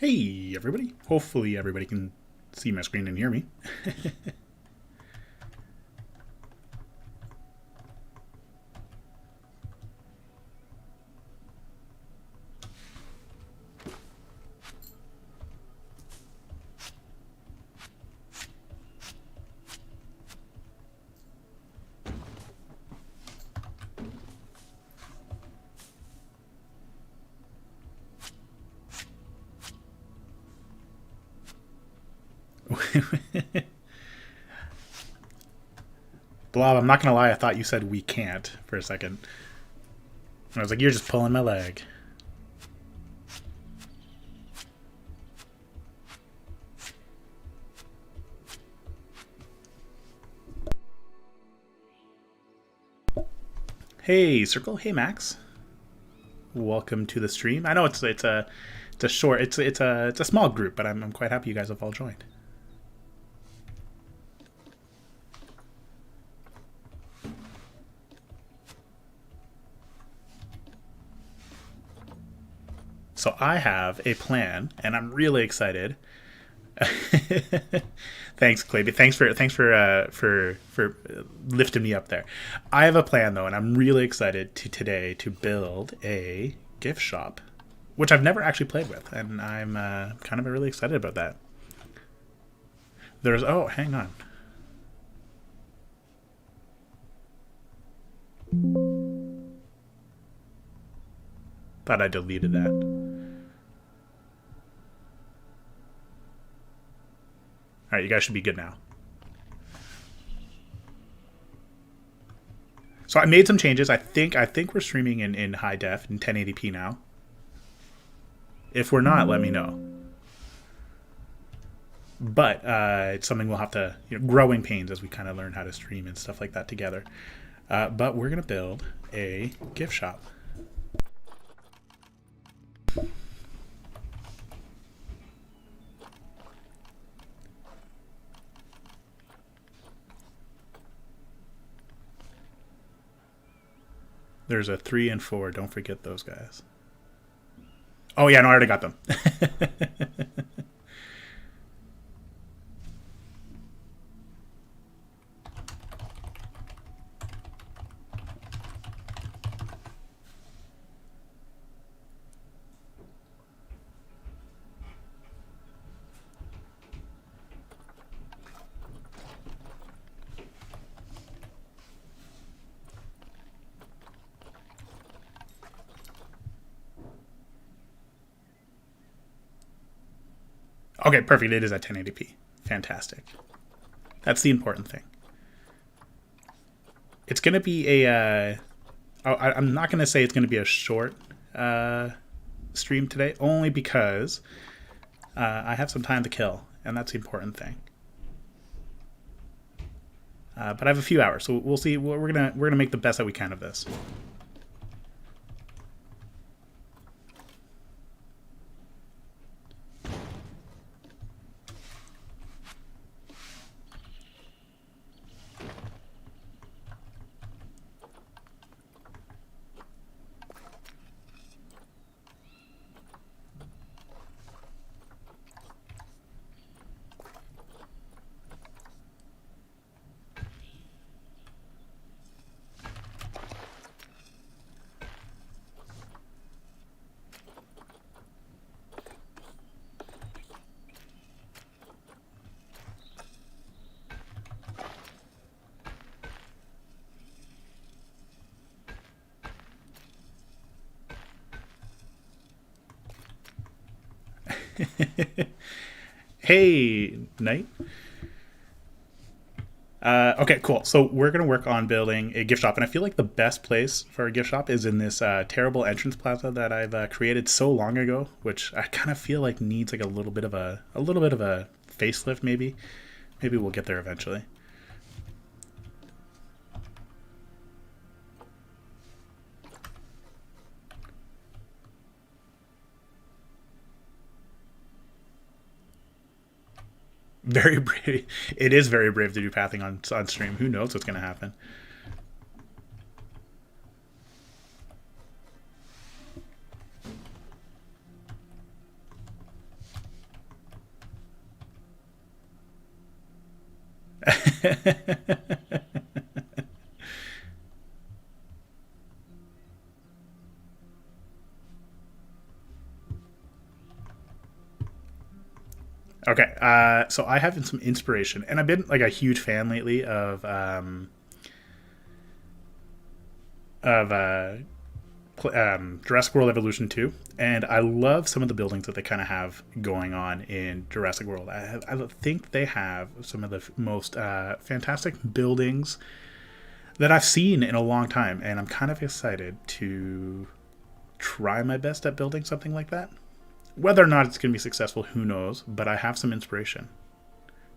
Hey everybody. Hopefully everybody can see my screen and hear me. Blob, I'm not gonna lie, I thought you said we can't for a second. I was like, you're just pulling my leg. Hey Circle, hey Max. Welcome to the stream. I know it's a short it's a small group, but I'm quite happy you guys have all joined. So I have a plan, and I'm really excited. Thanks, Clay. Thanks for lifting me up there. I have a plan though, and I'm really excited today to build a gift shop, which I've never actually played with, and I'm kind of really excited about that. Hang on. Thought I deleted that. All right, you guys should be good now. So I made some changes. I think we're streaming in high def in 1080p now. If we're not, let me know. But it's something we'll have to growing pains as we kind of learn how to stream and stuff like that together. But we're gonna build a gift shop. There's a 3 and 4. Don't forget those guys. Oh yeah, no, I already got them. Okay, perfect. It is at 1080p. Fantastic. That's the important thing. It's going to be a... I'm not going to say it's going to be a short stream today, only because I have some time to kill, and that's the important thing. But I have a few hours, so we'll see. We're gonna make the best that we can of this. Hey, Knight. Okay, cool. So we're going to work on building a gift shop, and I feel like the best place for a gift shop is in this terrible entrance plaza that I've created so long ago, which I kind of feel like needs like a little bit of a facelift. Maybe we'll get there eventually. Very brave. It is very brave to do pathing on stream. Who knows what's going to happen? Okay, so I have some inspiration, and I've been like a huge fan lately of Jurassic World Evolution 2, and I love some of the buildings that they kind of have going on in Jurassic World. I think they have some of the most fantastic buildings that I've seen in a long time, and I'm kind of excited to try my best at building something like that. Whether or not it's going to be successful, who knows? But I have some inspiration,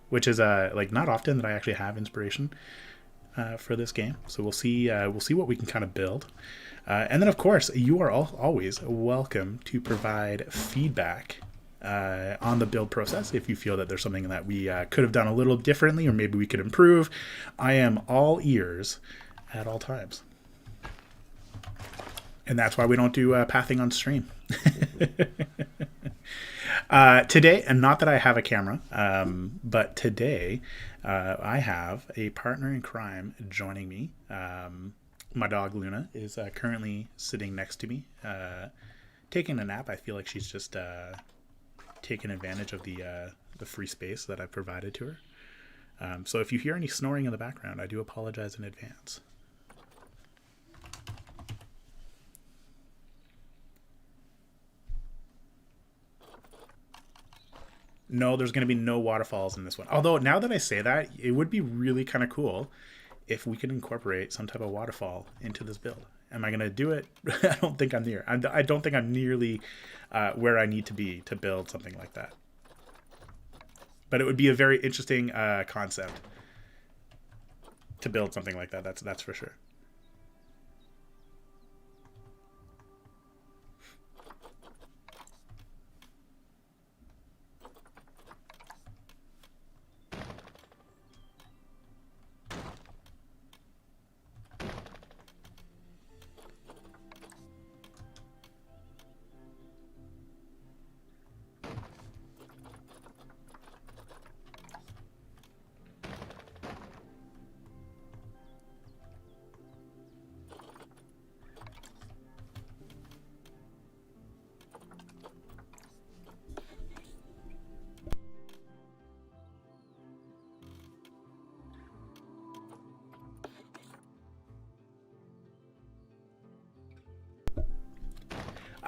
which is like not often that I actually have inspiration for this game. So we'll see. We'll see what we can kind of build, and then of course you are always welcome to provide feedback on the build process if you feel that there's something that we could have done a little differently or maybe we could improve. I am all ears at all times, and that's why we don't do pathing on stream. Today, and not that I have a camera, but today I have a partner in crime joining me. My dog Luna is currently sitting next to me, taking a nap. I feel like she's just taking advantage of the free space that I've provided to her. So if you hear any snoring in the background, I do apologize in advance. No, there's going to be no waterfalls in this one. Although now that I say that, it would be really kind of cool if we could incorporate some type of waterfall into this build. Am I going to do it? I don't think I'm near. I don't think I'm nearly where I need to be to build something like that. But it would be a very interesting concept to build something like that. That's for sure.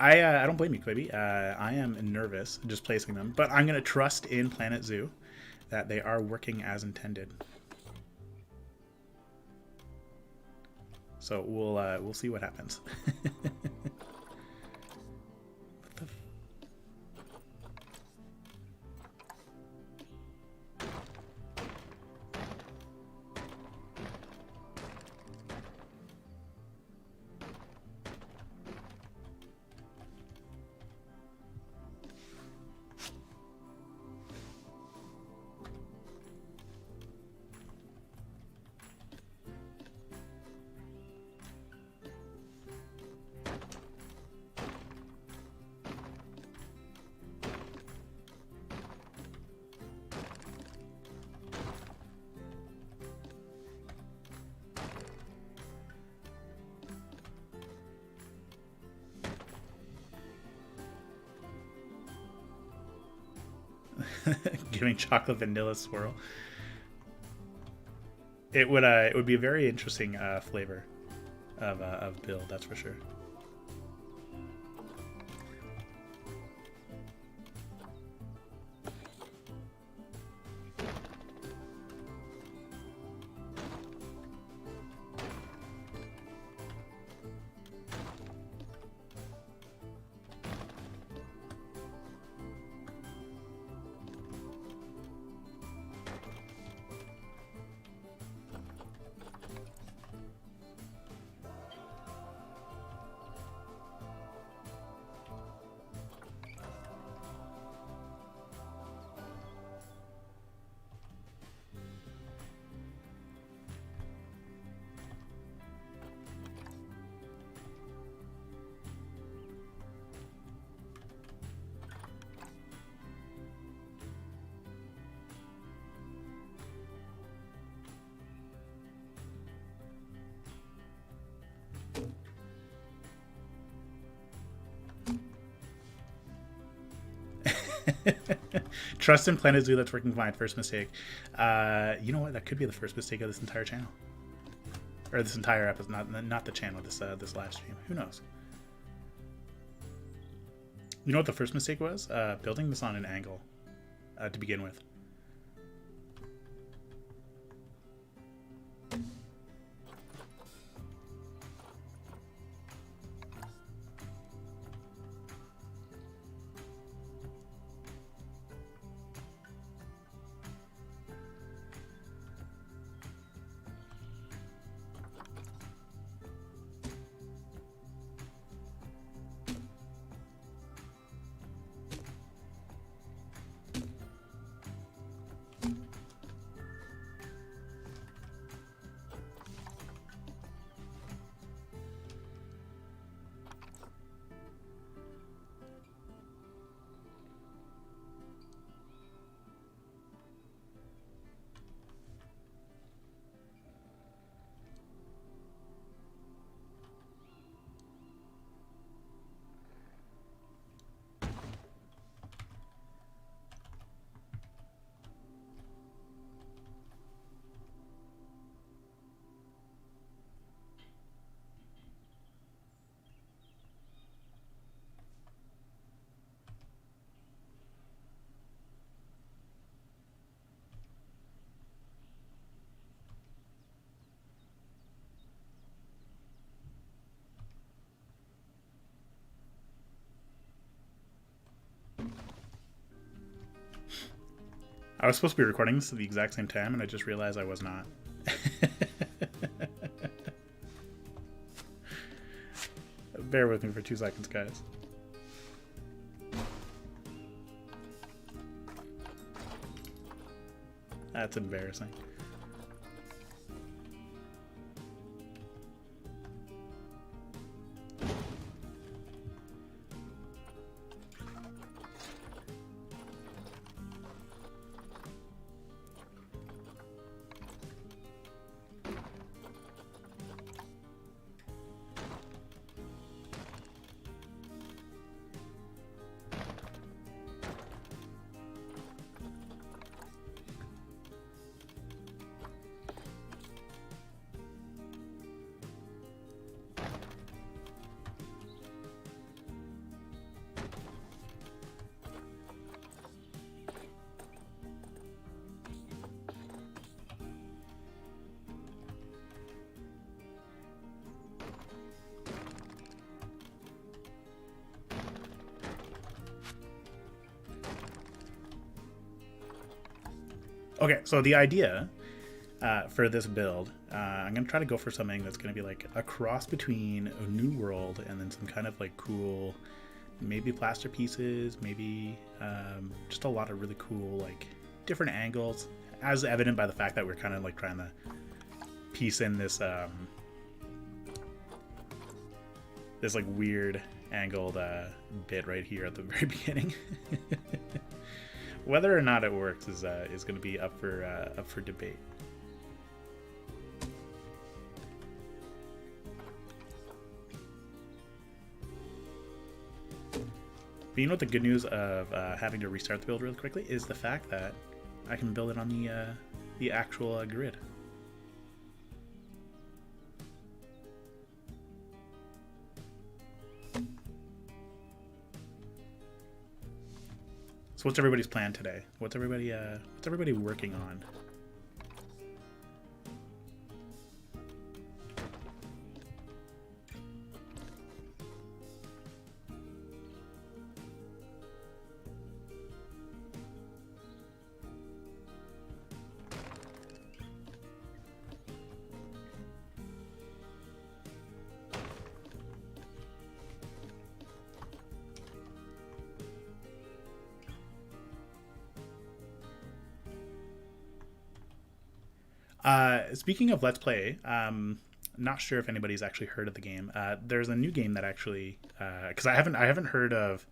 I don't blame you, Quibi. I am nervous just placing them, but I'm gonna trust in Planet Zoo that they are working as intended. So we'll see what happens. Giving chocolate vanilla swirl. It would be a very interesting flavor of build, that's for sure. Trust in Planet Zoo, that's working fine. First mistake. You know what? That could be the first mistake of this entire channel, or this entire episode. Not the channel. This live stream. Who knows? You know what the first mistake was? Building this on an angle to begin with. I was supposed to be recording this at the exact same time, and I just realized I was not. Bear with me for 2 seconds, guys. That's embarrassing. Okay, so the idea for this build, I'm going to try to go for something that's going to be like a cross between a New World and then some kind of like cool, maybe plaster pieces, maybe just a lot of really cool like different angles, as evident by the fact that we're kind of like trying to piece in this this like weird angled bit right here at the very beginning. Whether or not it works is going to be up for debate. But you know what the good news of having to restart the build really quickly is the fact that I can build it on the actual grid. So what's everybody's plan today? What's everybody working on? Speaking of Let's Play, not sure if anybody's actually heard of the game. There's a new game that actually, because I haven't heard of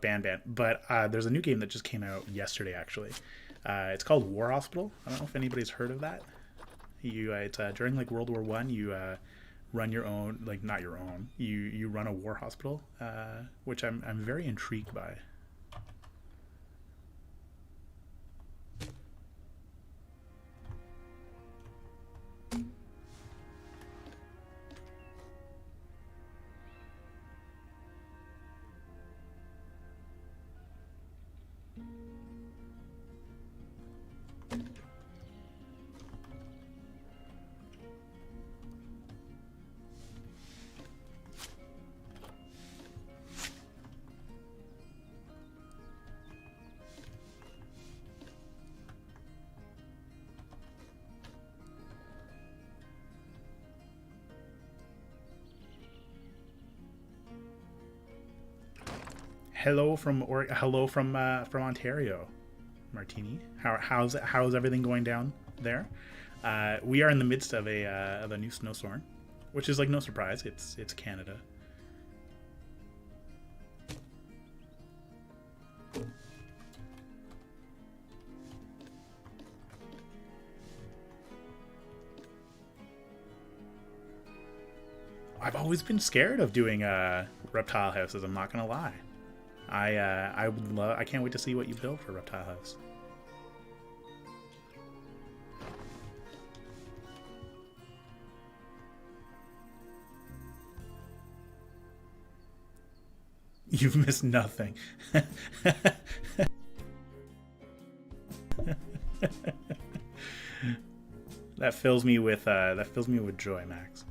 Ban, but there's a new game that just came out yesterday. Actually, it's called War Hospital. I don't know if anybody's heard of that. It's during like World War I. You run your own, like not your own. You run a war hospital, which I'm very intrigued by. hello from Ontario, Martini. How's everything going down there? We are in the midst of a new snowstorm, which is like no surprise. It's Canada. I've always been scared of doing reptile houses. I'm not gonna lie. I would love. I can't wait to see what you build for reptile house. You've missed nothing. That fills me with joy, Max.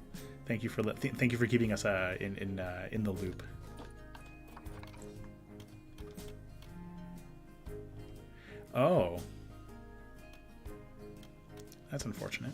Thank you for keeping us in the loop. Oh, that's unfortunate.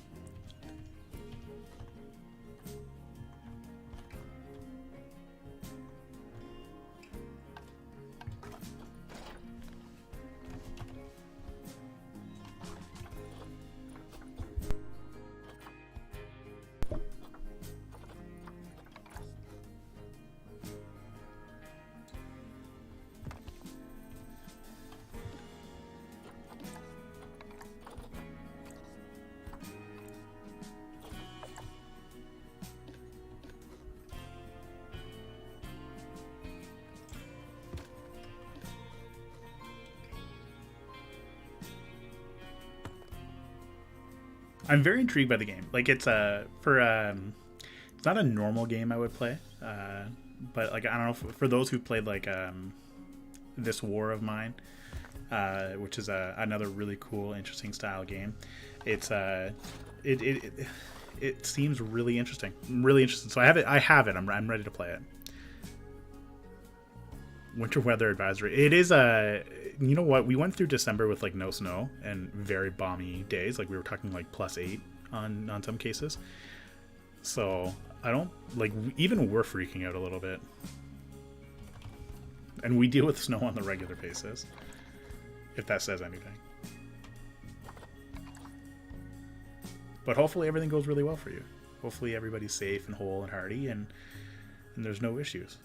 I'm very intrigued by the game. Like it's not a normal game I would play, but like I don't know for those who've played like this War of Mine, which is another really cool, interesting style game. It's it seems really interesting, really interesting. So I have it. I'm ready to play it. Winter weather advisory. It is you know what? We went through December with like no snow and very balmy days. Like we were talking like +8 on some cases. So I don't like even we're freaking out a little bit, and we deal with snow on the regular basis. If that says anything. But hopefully everything goes really well for you. Hopefully everybody's safe and whole and hearty, and there's no issues.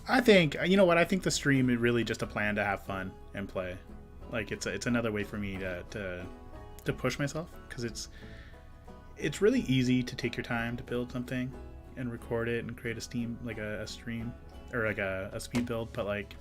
I think, you know what, I think the stream is really just a plan to have fun and play. Like it's another way for me to push myself, because it's really easy to take your time to build something and record it and create a steam like a stream or like a speed build, but like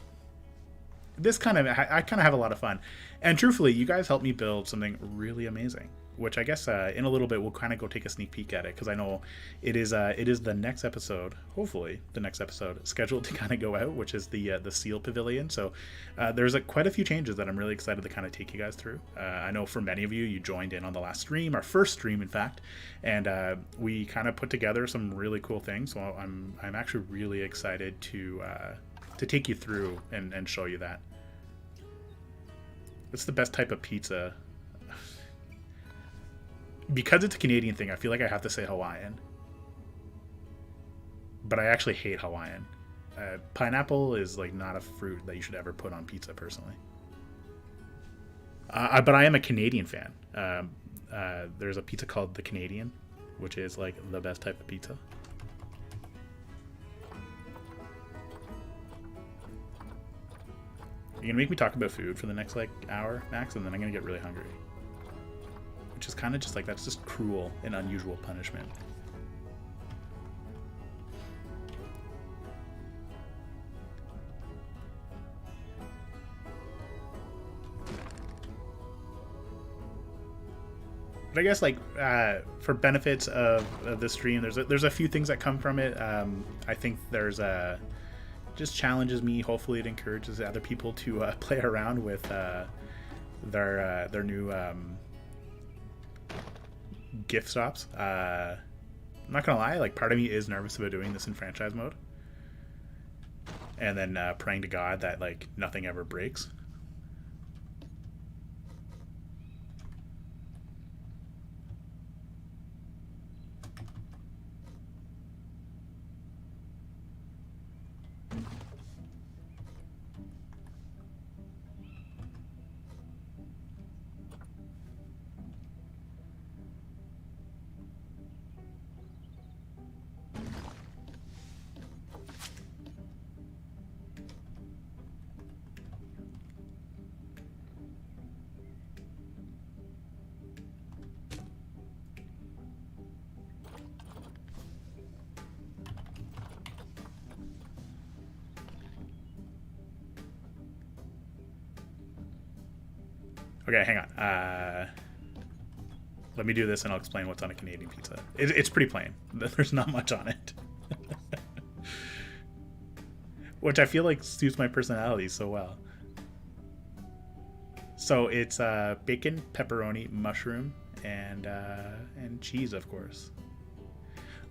this kind of I kind of have a lot of fun. And truthfully, you guys helped me build something really amazing, which I guess in a little bit we'll kind of go take a sneak peek at it, because I know it is the next episode, hopefully the next episode scheduled to kind of go out, which is the Seal Pavilion. So there's quite a few changes that I'm really excited to kind of take you guys through. I know for many of you joined in on the last stream, our first stream in fact, and we kind of put together some really cool things. So I'm actually really excited to take you through and show you that. It's the best type of pizza. Because it's a Canadian thing, I feel like I have to say Hawaiian. But I actually hate Hawaiian. Pineapple is like not a fruit that you should ever put on pizza, personally. But I am a Canadian fan. There's a pizza called the Canadian, which is like the best type of pizza. You're gonna make me talk about food for the next like hour max, and then I'm gonna get really hungry. Which is kind of just like, that's just cruel and unusual punishment. But I guess like for benefits of the stream, there's a few things that come from it. I think there's just challenges me. Hopefully, it encourages other people to play around with their new gift stops. I'm not gonna lie, like part of me is nervous about doing this in franchise mode, and then praying to God that like nothing ever breaks. Okay, hang on. Let me do this and I'll explain what's on a Canadian pizza. It's pretty plain. There's not much on it. Which I feel like suits my personality so well. So it's bacon, pepperoni, mushroom, and cheese, of course.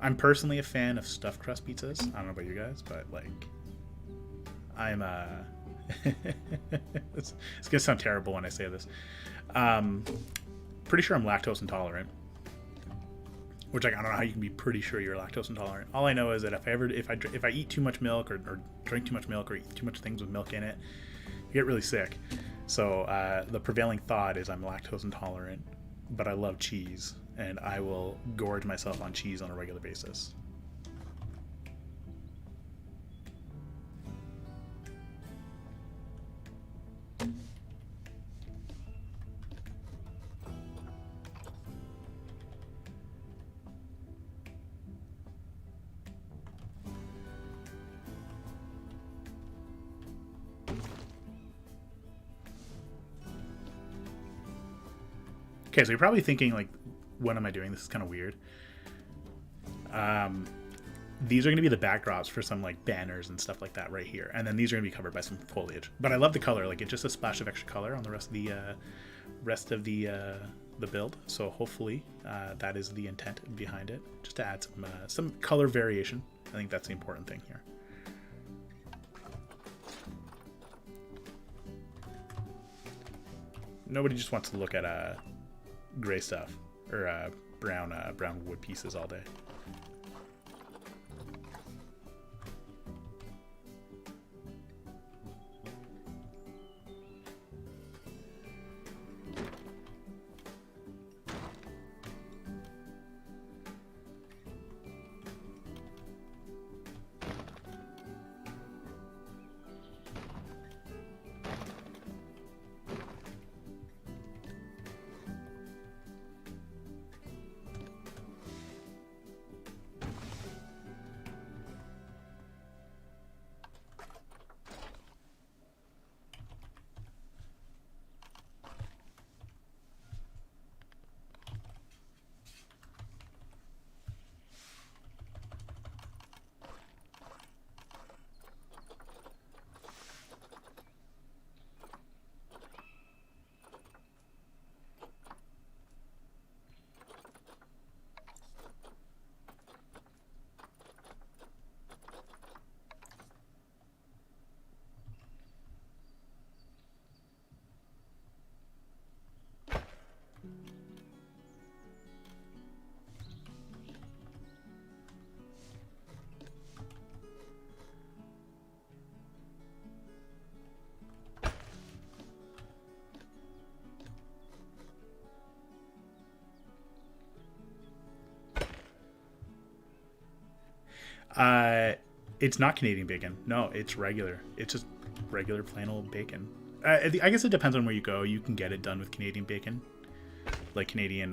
I'm personally a fan of stuffed crust pizzas. I don't know about you guys, but like, I'm it's gonna sound terrible when I say this. Pretty sure I'm lactose intolerant. Which, like, I don't know how you can be pretty sure you're lactose intolerant. All I know is that if I eat too much milk or drink too much milk or eat too much things with milk in it, I get really sick. So the prevailing thought is I'm lactose intolerant, but I love cheese, and I will gorge myself on cheese on a regular basis. Okay, so you're probably thinking, like, what am I doing? This is kind of weird. These are going to be the backdrops for some, like, banners and stuff like that right here. And then these are going to be covered by some foliage. But I love the color. Like, it's just a splash of extra color on the rest of the build. So hopefully that is the intent behind it. Just to add some color variation. I think that's the important thing here. Nobody just wants to look at gray stuff or brown wood pieces all day. Uh, it's not Canadian bacon. No, it's regular. It's just regular plain old bacon. I guess it depends on where you go. You can get it done with Canadian bacon, like Canadian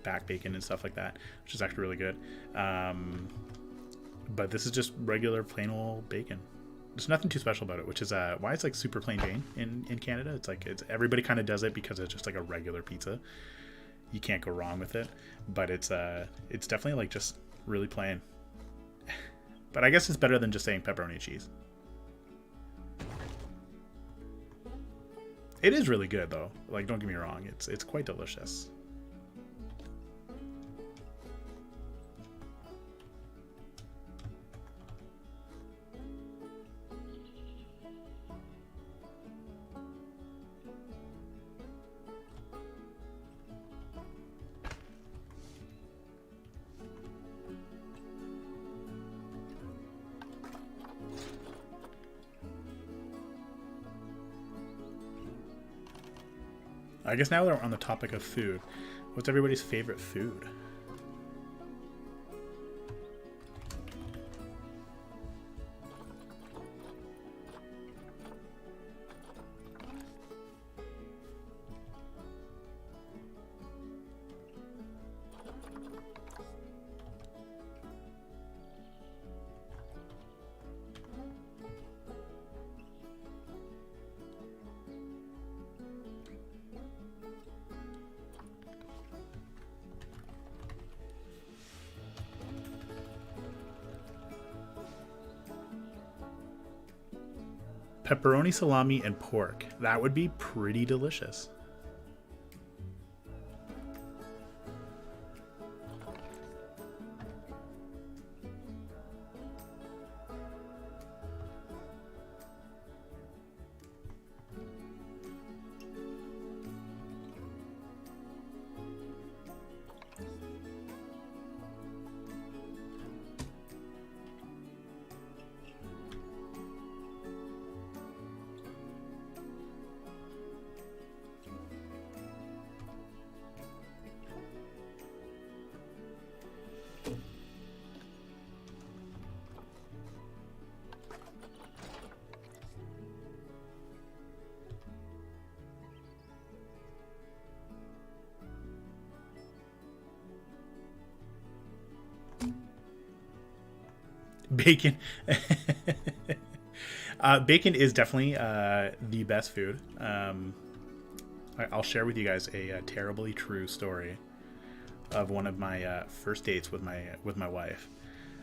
back bacon and stuff like that, which is actually really good. But this is just regular plain old bacon. There's nothing too special about it, which is why it's like super plain Jane in Canada. It's like everybody kind of does it because it's just like a regular pizza. You can't go wrong with it, but it's definitely like just really plain. But I guess it's better than just saying pepperoni and cheese. It is really good though. Like, don't get me wrong, it's quite delicious. I guess now that we're on the topic of food, what's everybody's favorite food? Pepperoni, salami, and pork. That would be pretty delicious. Bacon. Bacon is definitely the best food. I'll share with you guys a terribly true story of one of my first dates with my wife.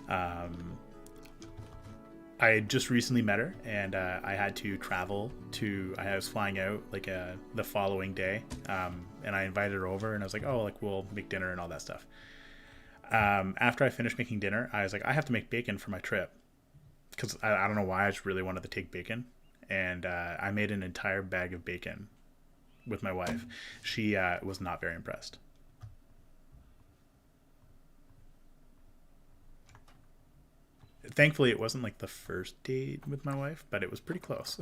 I had just recently met her, and I had to travel to. I was flying out like the following day, and I invited her over, and I was like, "Oh, like we'll make dinner and all that stuff." After I finished making dinner, I was like, I have to make bacon for my trip because I don't know why, I just really wanted to take bacon, and I made an entire bag of bacon with my wife. She was not very impressed. Thankfully, it wasn't like the first date with my wife, but it was pretty close.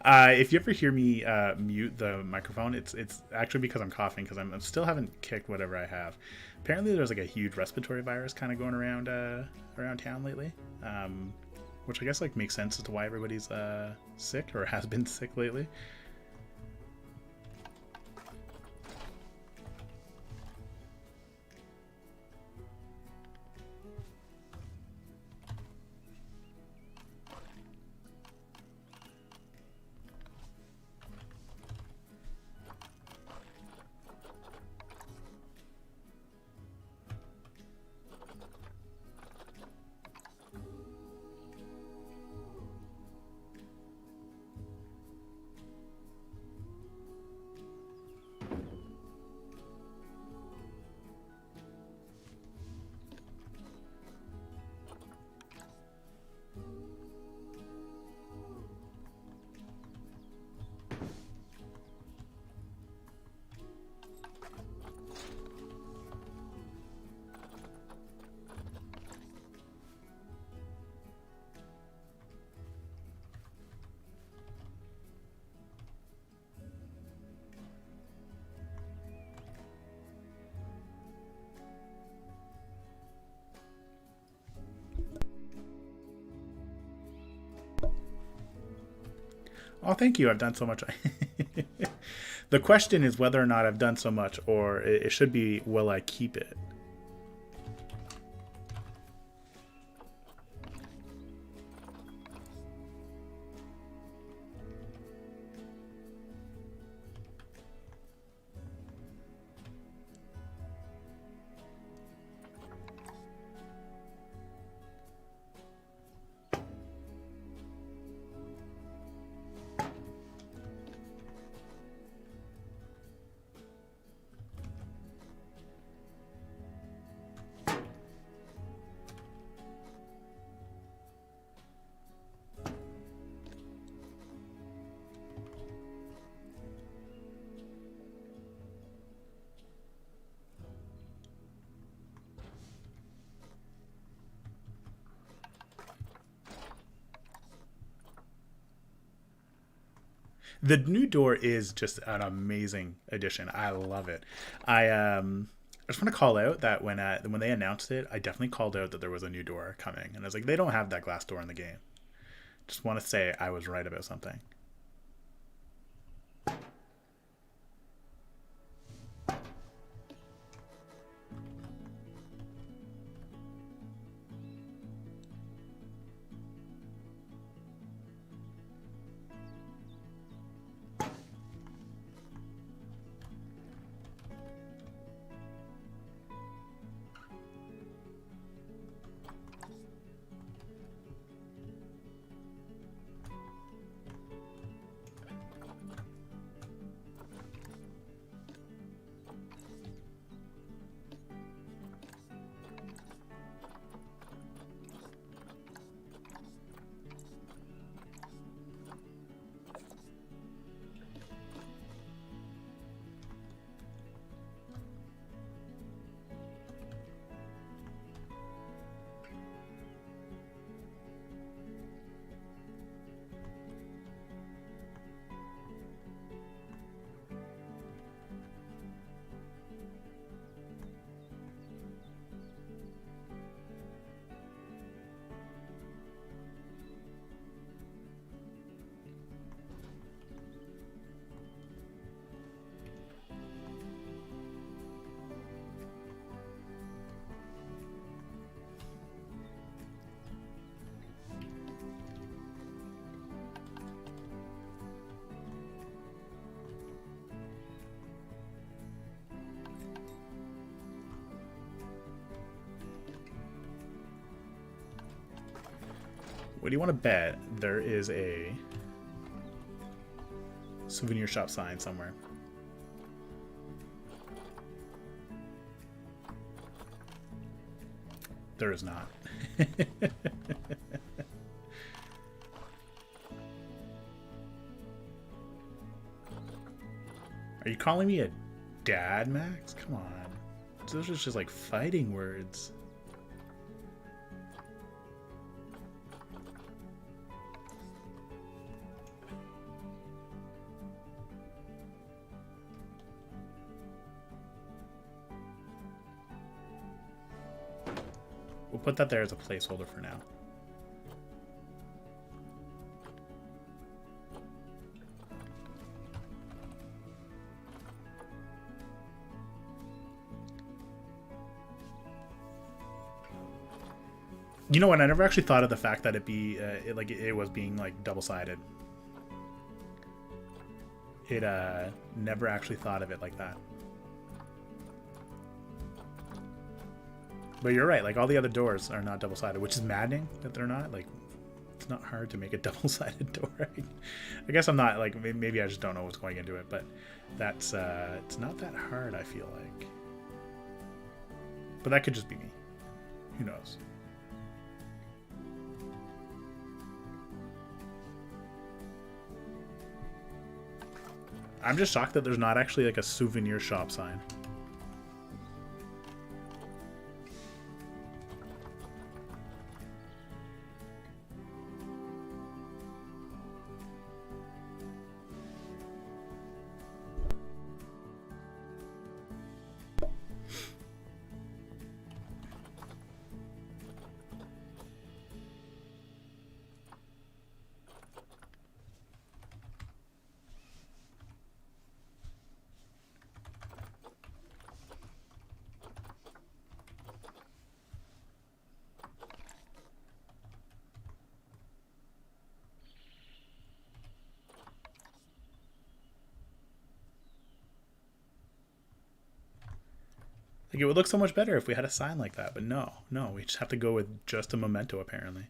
If you ever hear me mute the microphone, it's actually because I'm coughing because I'm still haven't kicked whatever I have. Apparently, there's like a huge respiratory virus kind of going around around town lately, which I guess like makes sense as to why everybody's sick or has been sick lately. Oh, thank you. I've done so much. The question is whether or not I've done so much, or it should be, will I keep it? The new door is just an amazing addition. I love it. I just want to call out that when they announced it, I definitely called out that there was a new door coming, and I was like, they don't have that glass door in the game. Just want to say I was right about something. What do you want to bet there is a souvenir shop sign somewhere? There is not. Are you calling me a dad, Max? Come on. Those are just like fighting words. put that there as a placeholder for now. You know what? I never actually thought of the fact that it was being like double-sided. It never actually thought of it like that. But you're right. Like all the other doors are not double-sided, which is maddening that they're not. Like it's not hard to make a double-sided door. I guess I'm not like maybe I just don't know what's going into it, but that's it's not that hard. I feel like, but that could just be me. Who knows? I'm just shocked that there's not actually like a souvenir shop sign. Like it would look so much better if we had a sign like that, but no, we just have to go with just a memento apparently.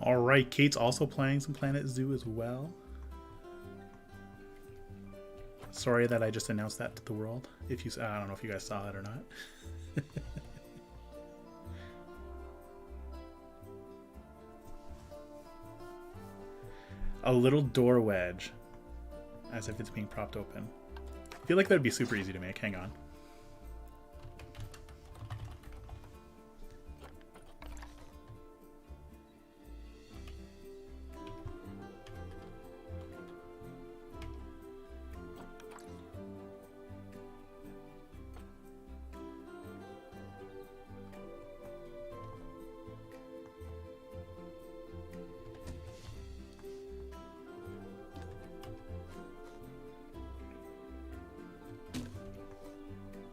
All right, Kate's also playing some Planet Zoo as well. Sorry that I just announced that to the world. If you, I don't know if you guys saw it or not. A little door wedge, as if it's being propped open. I feel like that would be super easy to make. Hang on.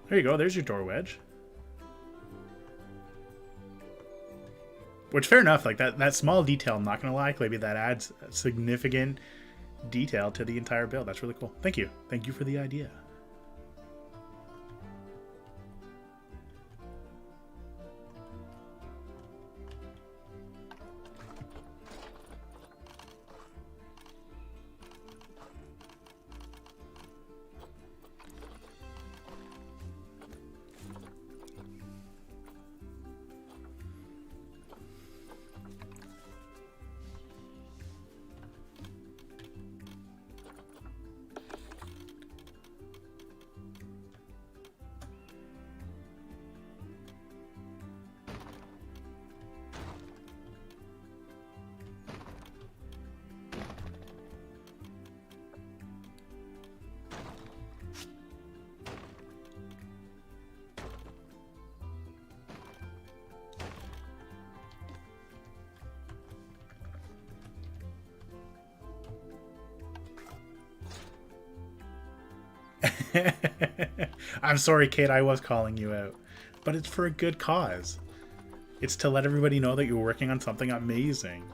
There you go, there's your door wedge. Which, fair enough, like that small detail, I'm not gonna lie, maybe that adds significant detail to the entire build. That's really cool. Thank you. Thank you for the idea. I'm sorry, Kate, I was calling you out. But it's for a good cause. It's to let everybody know that you're working on something amazing.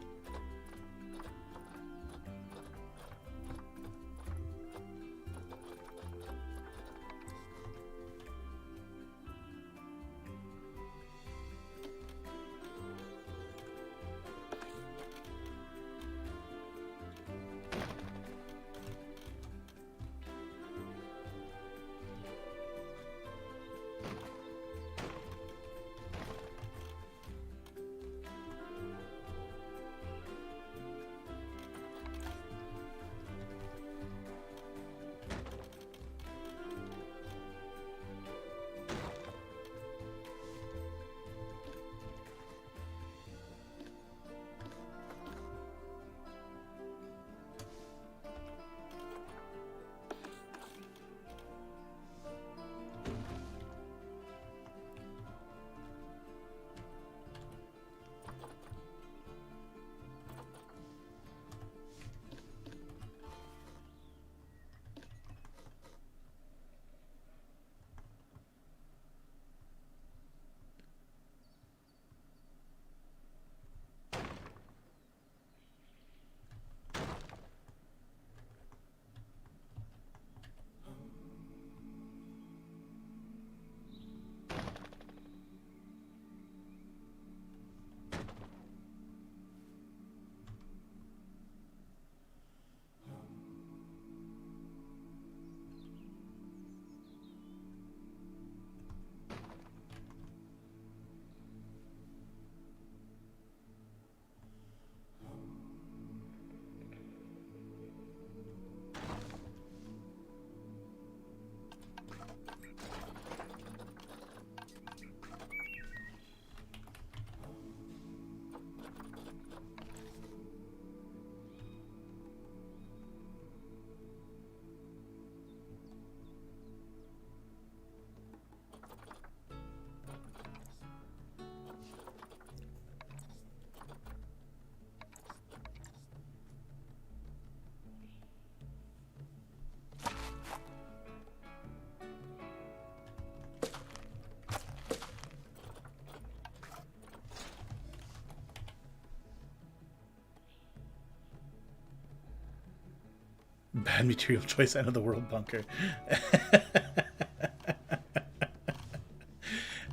Bad material choice, end of the world bunker.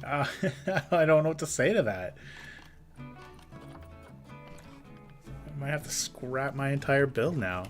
uh, I don't know what to say to that. I might have to scrap my entire build now.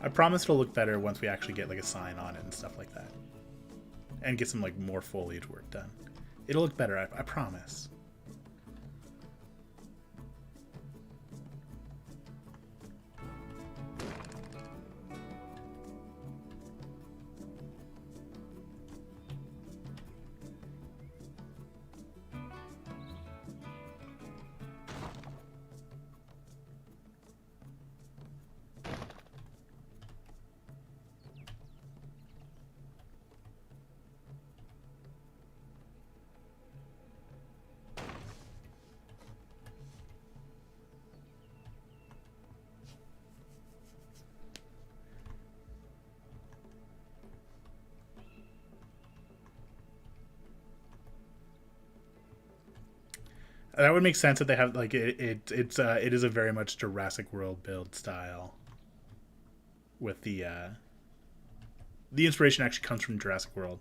I promise it'll look better once we actually get like a sign on it and stuff like that. And get some like more foliage work done. It'll look better, I promise. That would make sense that they have like it is a very much Jurassic World build style. With the inspiration actually comes from Jurassic World,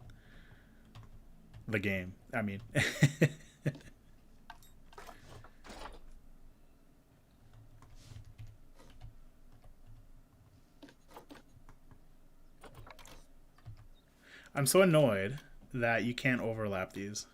the game. I mean, I'm so annoyed that you can't overlap these.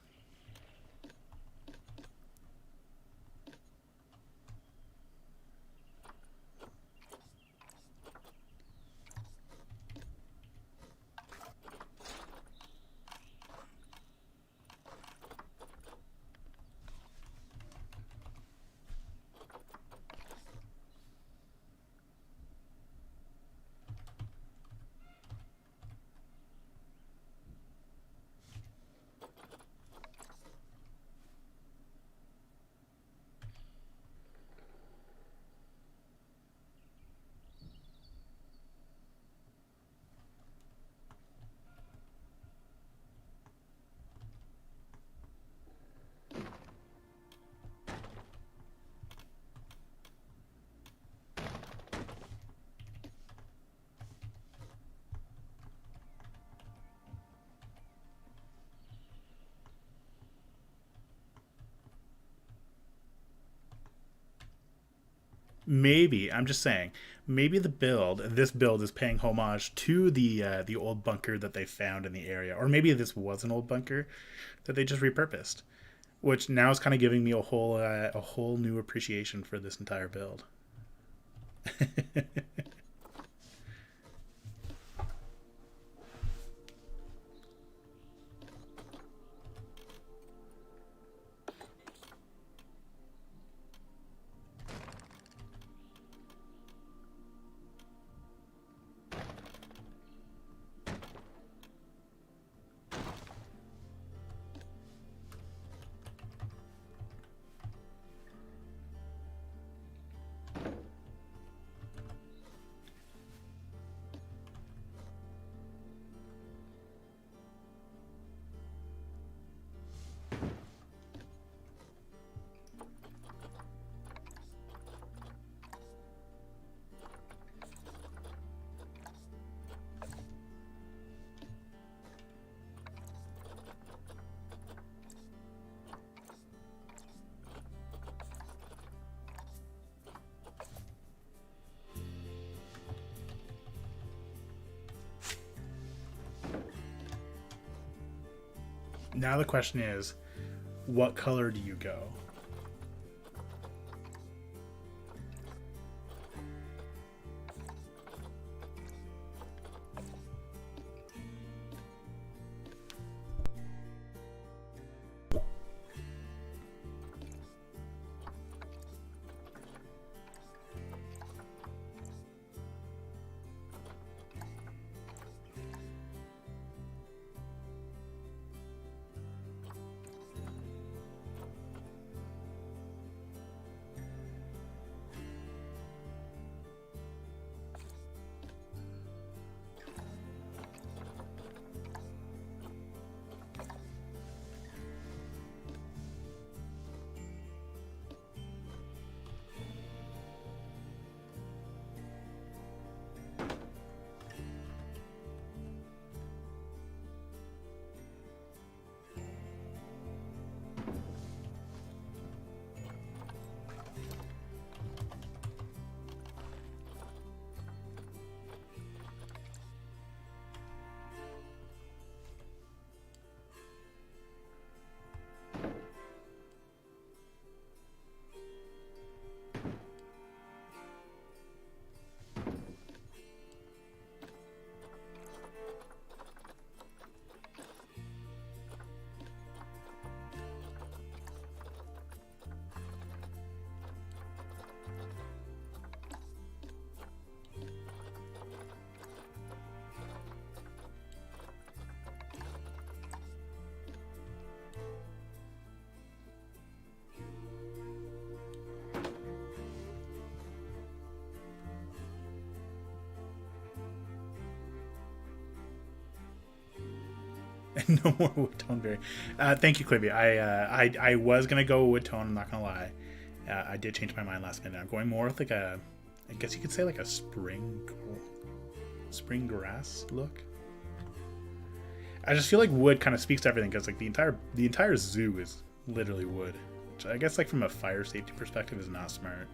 Maybe I'm just saying. Maybe this build, is paying homage to the old bunker that they found in the area, or maybe this was an old bunker that they just repurposed, which now is kind of giving me a whole new appreciation for this entire build. Now the question is, what color do you go? No more wood tone berry. Thank you, Clippy. I was gonna go wood tone. I'm not gonna lie. I did change my mind last minute. I'm going more with like a, I guess you could say like a spring grass look. I just feel like wood kind of speaks to everything because like the entire zoo is literally wood, which I guess like from a fire safety perspective is not smart.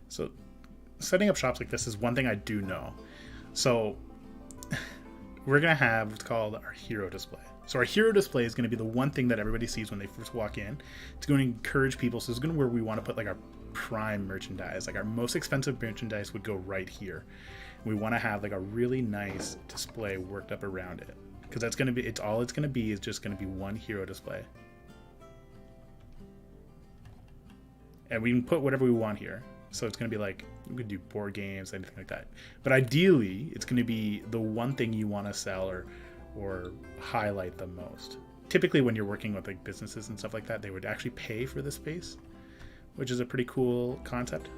So setting up shops like this is one thing I do know. So we're going to have what's called our hero display. So our hero display is going to be the one thing that everybody sees when they first walk in. It's going to encourage people. So it's going to where we want to put like our prime merchandise. Like our most expensive merchandise would go right here. We want to have like a really nice display worked up around it. Because that's going to be, it's all it's going to be is just going to be one hero display. And we can put whatever we want here. So it's going to be like, we could do board games, anything like that. But ideally, it's going to be the one thing you want to sell or highlight the most. Typically, when you're working with like businesses and stuff like that, they would actually pay for the space, which is a pretty cool concept.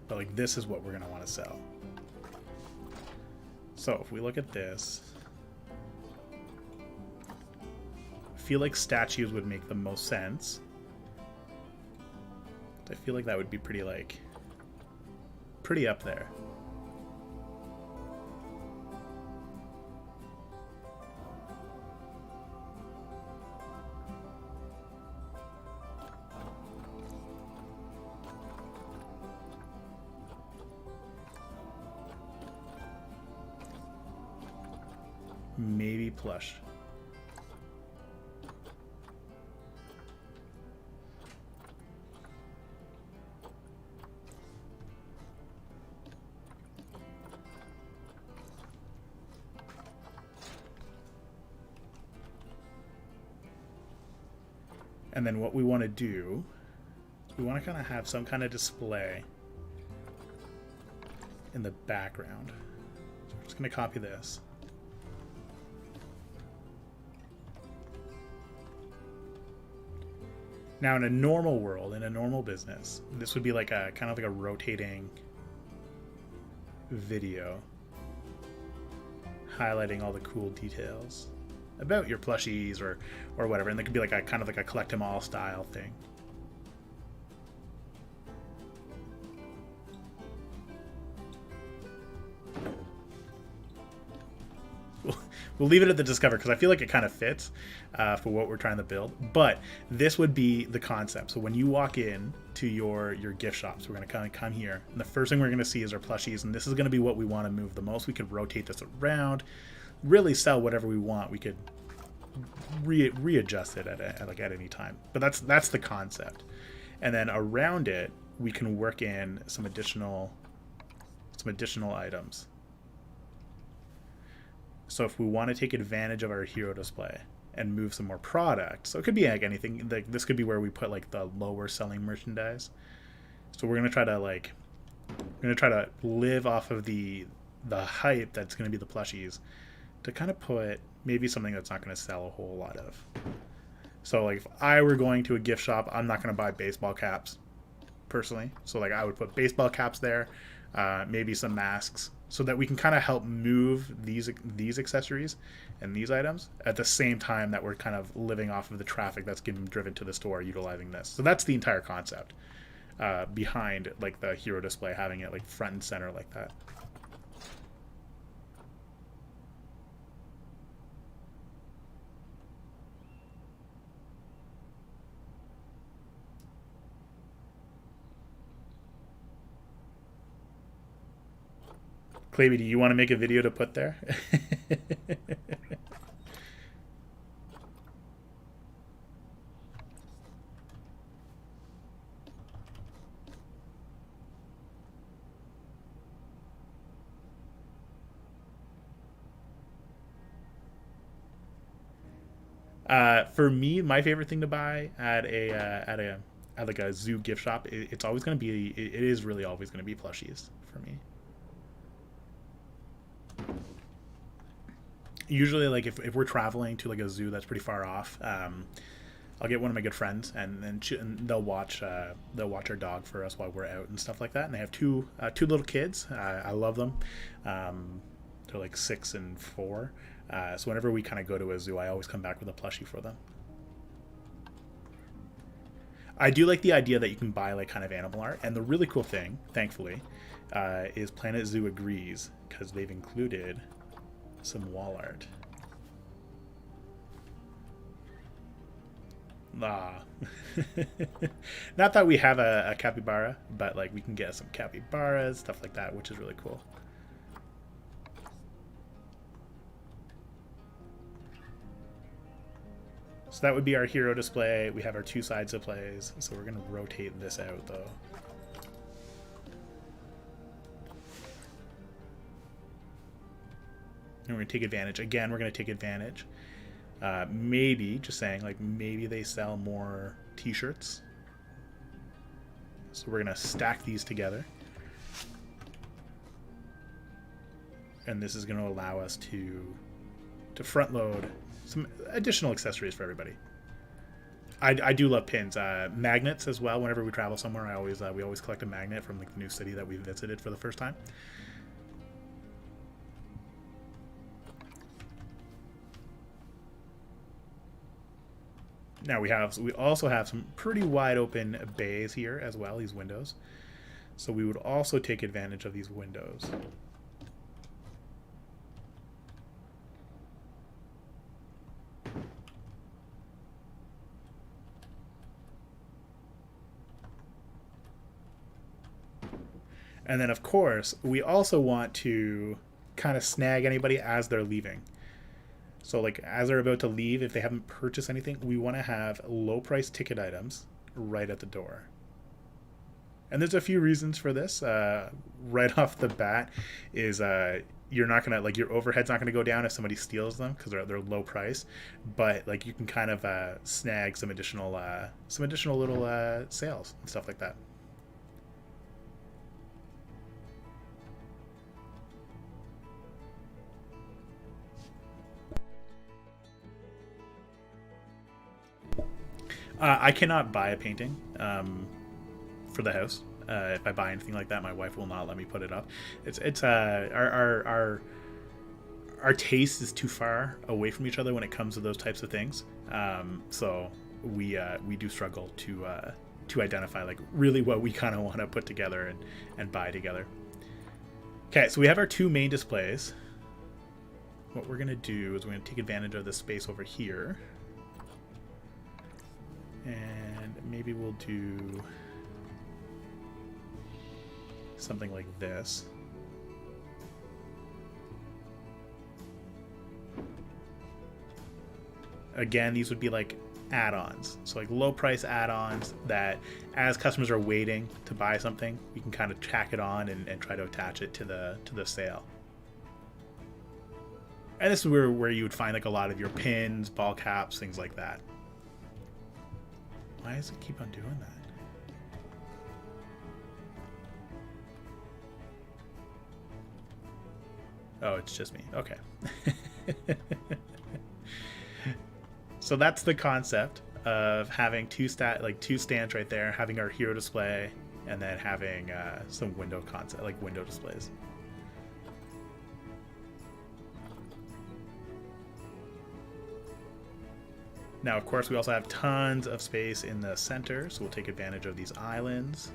But like this is what we're going to want to sell. So if we look at this, I feel like statues would make the most sense. I feel like that would be pretty up there. Maybe plush. And then what we want to do, we want to kind of have some kind of display in the background. So we're just going to copy this. Now in a normal world, in a normal business, this would be like a kind of like a rotating video highlighting all the cool details about your plushies or whatever, and there could be like a kind of like a collect them all style thing. We'll leave it at the discover because I feel like it kind of fits for what we're trying to build. But this would be the concept. So when you walk in to your gift shops, we're going to kind of come here, and the first thing we're going to see is our plushies, and this is going to be what we want to move the most. We could rotate this around, really sell whatever we want. We could readjust it at any time. But that's the concept. And then around it, we can work in some additional items. So if we want to take advantage of our hero display and move some more product, so it could be like anything. Like this could be where we put like the lower selling merchandise. So we're gonna try to live off of the hype that's gonna be the plushies, to kind of put maybe something that's not gonna sell a whole lot of. So like if I were going to a gift shop, I'm not gonna buy baseball caps personally. So like I would put baseball caps there, maybe some masks, so that we can kind of help move these accessories and these items at the same time that we're kind of living off of the traffic that's getting driven to the store utilizing this. So that's the entire concept behind like the hero display, having it like front and center like that. Clavey, do you want to make a video to put there? For me, my favorite thing to buy at like a zoo gift shop, it's always going to be, it is really always going to be plushies for me. Usually, like if we're traveling to like a zoo that's pretty far off, I'll get one of my good friends, and they'll watch our dog for us while we're out and stuff like that. And they have two little kids. I love them. They're like 6 and 4. So whenever we kind of go to a zoo, I always come back with a plushie for them. I do like the idea that you can buy like kind of animal art, and the really cool thing, thankfully, is Planet Zoo agrees, because they've included some wall art. Ah. Not that we have a capybara, but like we can get some capybaras, stuff like that, which is really cool. So that would be our hero display. We have our two sides of plays. So we're going to rotate this out though. And we're going to take advantage. Again, we're going to take advantage. Maybe, just saying, like maybe they sell more t-shirts. So we're going to stack these together. And this is going to allow us to front load some additional accessories for everybody. I do love pins, magnets as well. Whenever we travel somewhere, we always collect a magnet from like the new city that we visited for the first time. Now we also have some pretty wide open bays here as well, these windows. So we would also take advantage of these windows. And then, of course, we also want to kind of snag anybody as they're leaving. So, like, as they're about to leave, if they haven't purchased anything, we want to have low-price ticket items right at the door. And there's a few reasons for this. Right off the bat is you're not going to, like, your overhead's not going to go down if somebody steals them because they're low price. But, like, you can kind of snag some additional little sales and stuff like that. I cannot buy a painting for the house. If I buy anything like that, my wife will not let me put it up. It's our taste is too far away from each other when it comes to those types of things. So we do struggle to identify like really what we kind of want to put together and buy together. Okay, so we have our two main displays. What we're gonna do is we're gonna take advantage of this space over here. And maybe we'll do something like this. Again, these would be like add-ons. So like low price add-ons that as customers are waiting to buy something, you can kind of tack it on and try to attach it to the sale. And this is where you would find like a lot of your pins, ball caps, things like that. Why does it keep on doing that? Oh, it's just me. Okay. So that's the concept of having two stands right there, having our hero display, and then having some window displays. Now, of course, we also have tons of space in the center, so we'll take advantage of these islands.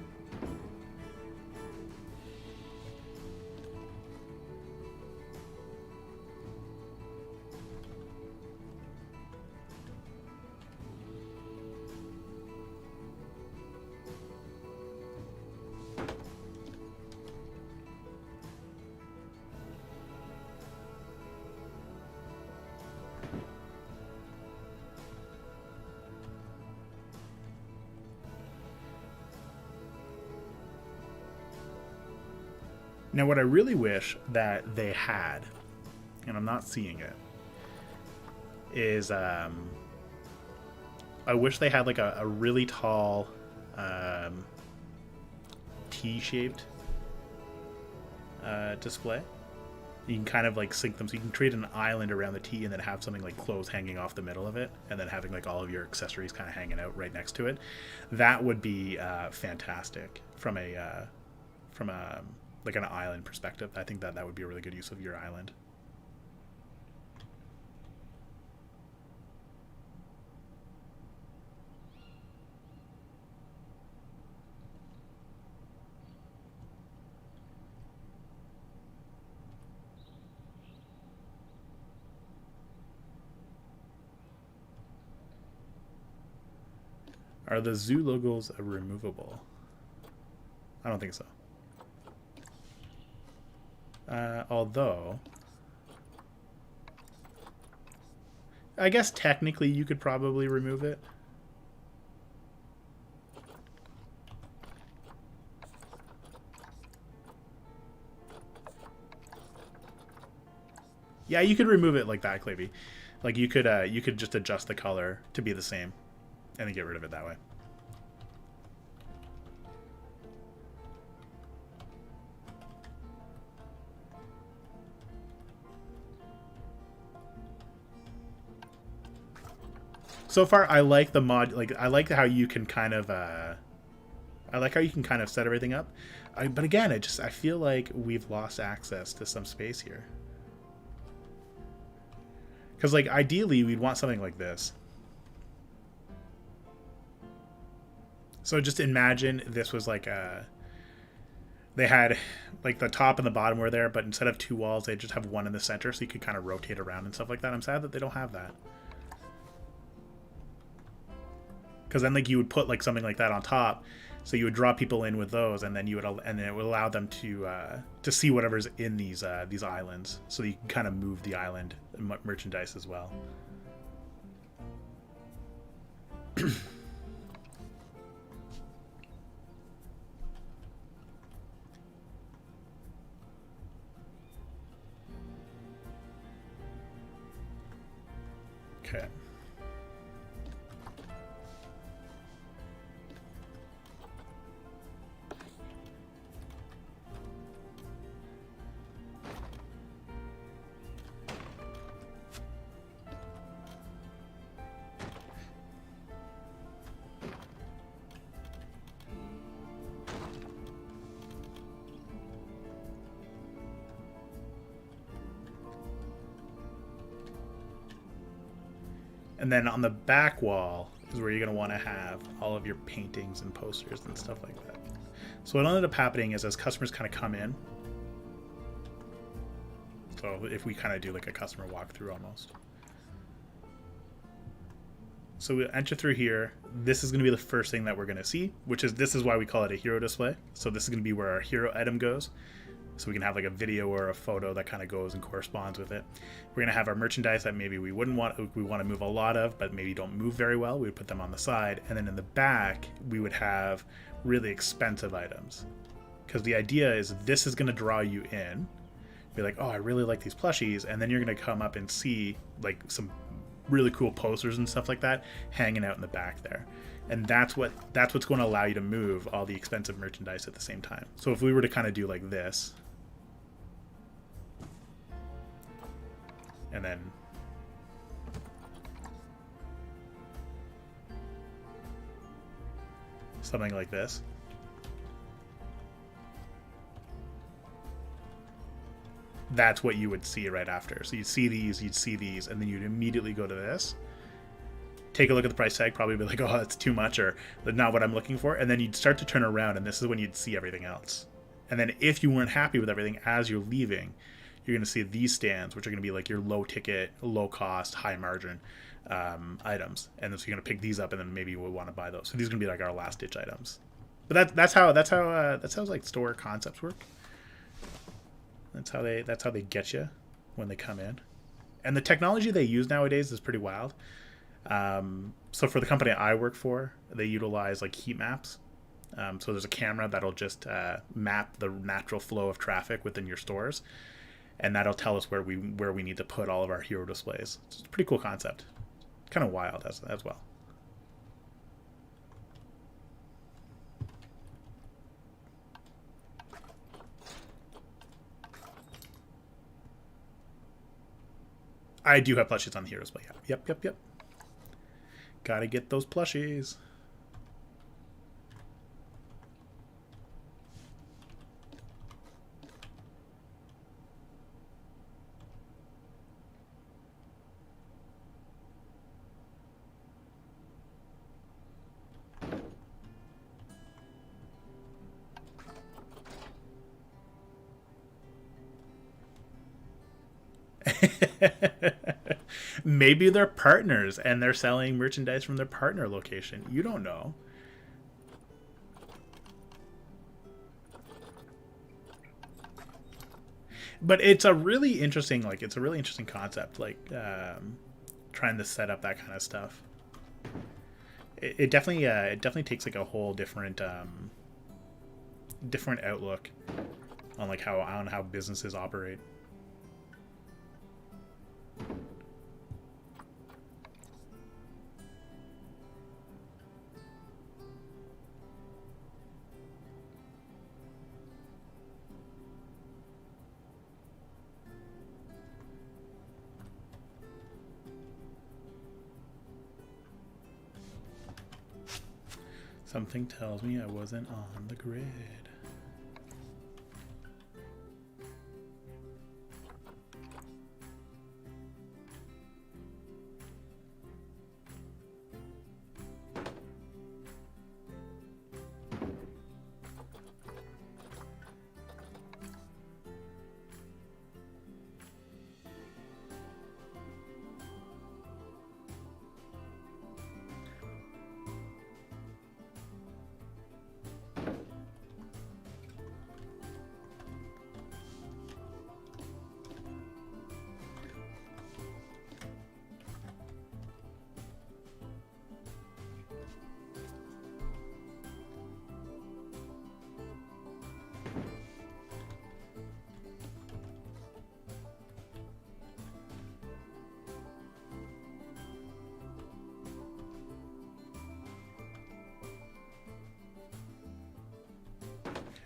Now, what I really wish that they had, and I'm not seeing it, is I wish they had like a really tall T-shaped display. You can kind of like sync them, so you can create an island around the T and then have something like clothes hanging off the middle of it, and then having like all of your accessories kind of hanging out right next to it. That would be fantastic from a like an island perspective. I think that would be a really good use of your island. Are the zoo logos removable? I don't think so. Although, I guess technically you could probably remove it. Yeah, you could remove it like that, Clavey. Like you could just adjust the color to be the same, and then get rid of it that way. So far, I like the mod. Like I like how you can kind of. I like how you can kind of set everything up. But again, I feel like we've lost access to some space here. Because, like, ideally, we'd want something like this. So just imagine this was like they had, like, the top and the bottom were there, but instead of two walls, they just have one in the center, so you could kind of rotate around and stuff like that. I'm sad that they don't have that. Because then, like, you would put, like, something like that on top, so you would draw people in with those, and then it would allow them to see whatever's in these islands, so you can kind of move the island merchandise as well. Okay. And then on the back wall is where you're going to want to have all of your paintings and posters and stuff like that. So what ended up happening is as customers kind of come in, so if we kind of do like a customer walkthrough almost. So we enter through here. This is going to be the first thing that we're going to see, this is why we call it a hero display. So this is going to be where our hero item goes. So we can have like a video or a photo that kind of goes and corresponds with it. We're going to have our merchandise that maybe we want to move a lot of, but maybe don't move very well. We would put them on the side. And then in the back, we would have really expensive items. Because the idea is this is going to draw you in. Be like, oh, I really like these plushies. And then you're going to come up and see like some really cool posters and stuff like that hanging out in the back there. And that's what's going to allow you to move all the expensive merchandise at the same time. So if we were to kind of do like this, and then something like this, that's what you would see right after. So you'd see these, and then you'd immediately go to this, take a look at the price tag, probably be like, oh, that's too much, or not what I'm looking for, and then you'd start to turn around, and this is when you'd see everything else. And then if you weren't happy with everything as you're leaving, you're going to see these stands, which are going to be like your low ticket, low cost, high margin items. And so you're going to pick these up, and then maybe we'll want to buy those. So these are going to be like our last ditch items. But that's how like store concepts work. That's how they get you when they come in. And the technology they use nowadays is pretty wild. So for the company I work for, they utilize like heat maps. So there's a camera that'll just map the natural flow of traffic within your stores, and that'll tell us where we need to put all of our hero displays. It's a pretty cool concept. Kind of wild as well. I do have plushies on the hero display. Yep. Gotta get those plushies. Maybe they're partners and they're selling merchandise from their partner location. You don't know. But it's a really interesting, like, it's a really interesting concept, like, trying to set up that kind of stuff. It definitely takes like a whole different different outlook on like how businesses operate. Something tells me I wasn't on the grid.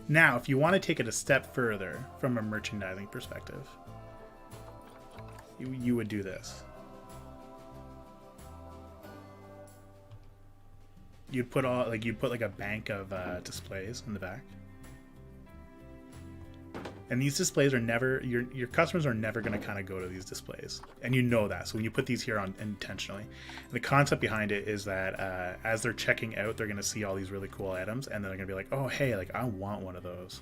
Now, if you want to take it a step further from a merchandising perspective, you would do this. You'd put like a bank of displays in the back, and these displays are never your customers are never going to kind of go to these displays, and you know that. So when you put these here on intentionally, the concept behind it is that as they're checking out, they're going to see all these really cool items, and then they're going to be like, oh hey, like I want one of those.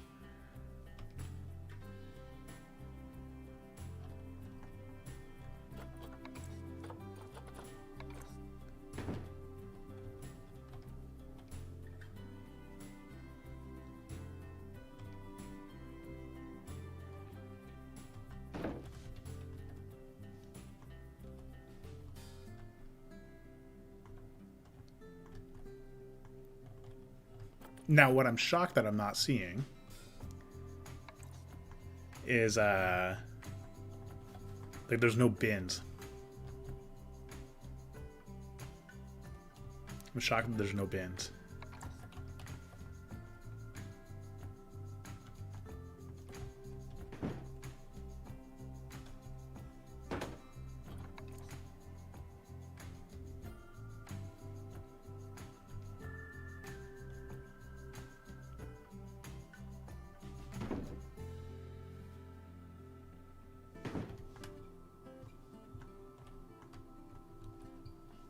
Now, what I'm shocked that I'm not seeing is like there's no bins. I'm shocked that there's no bins.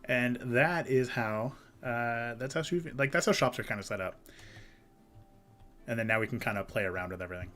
And that is how that's how shops are kind of set up. And then now we can kind of play around with everything.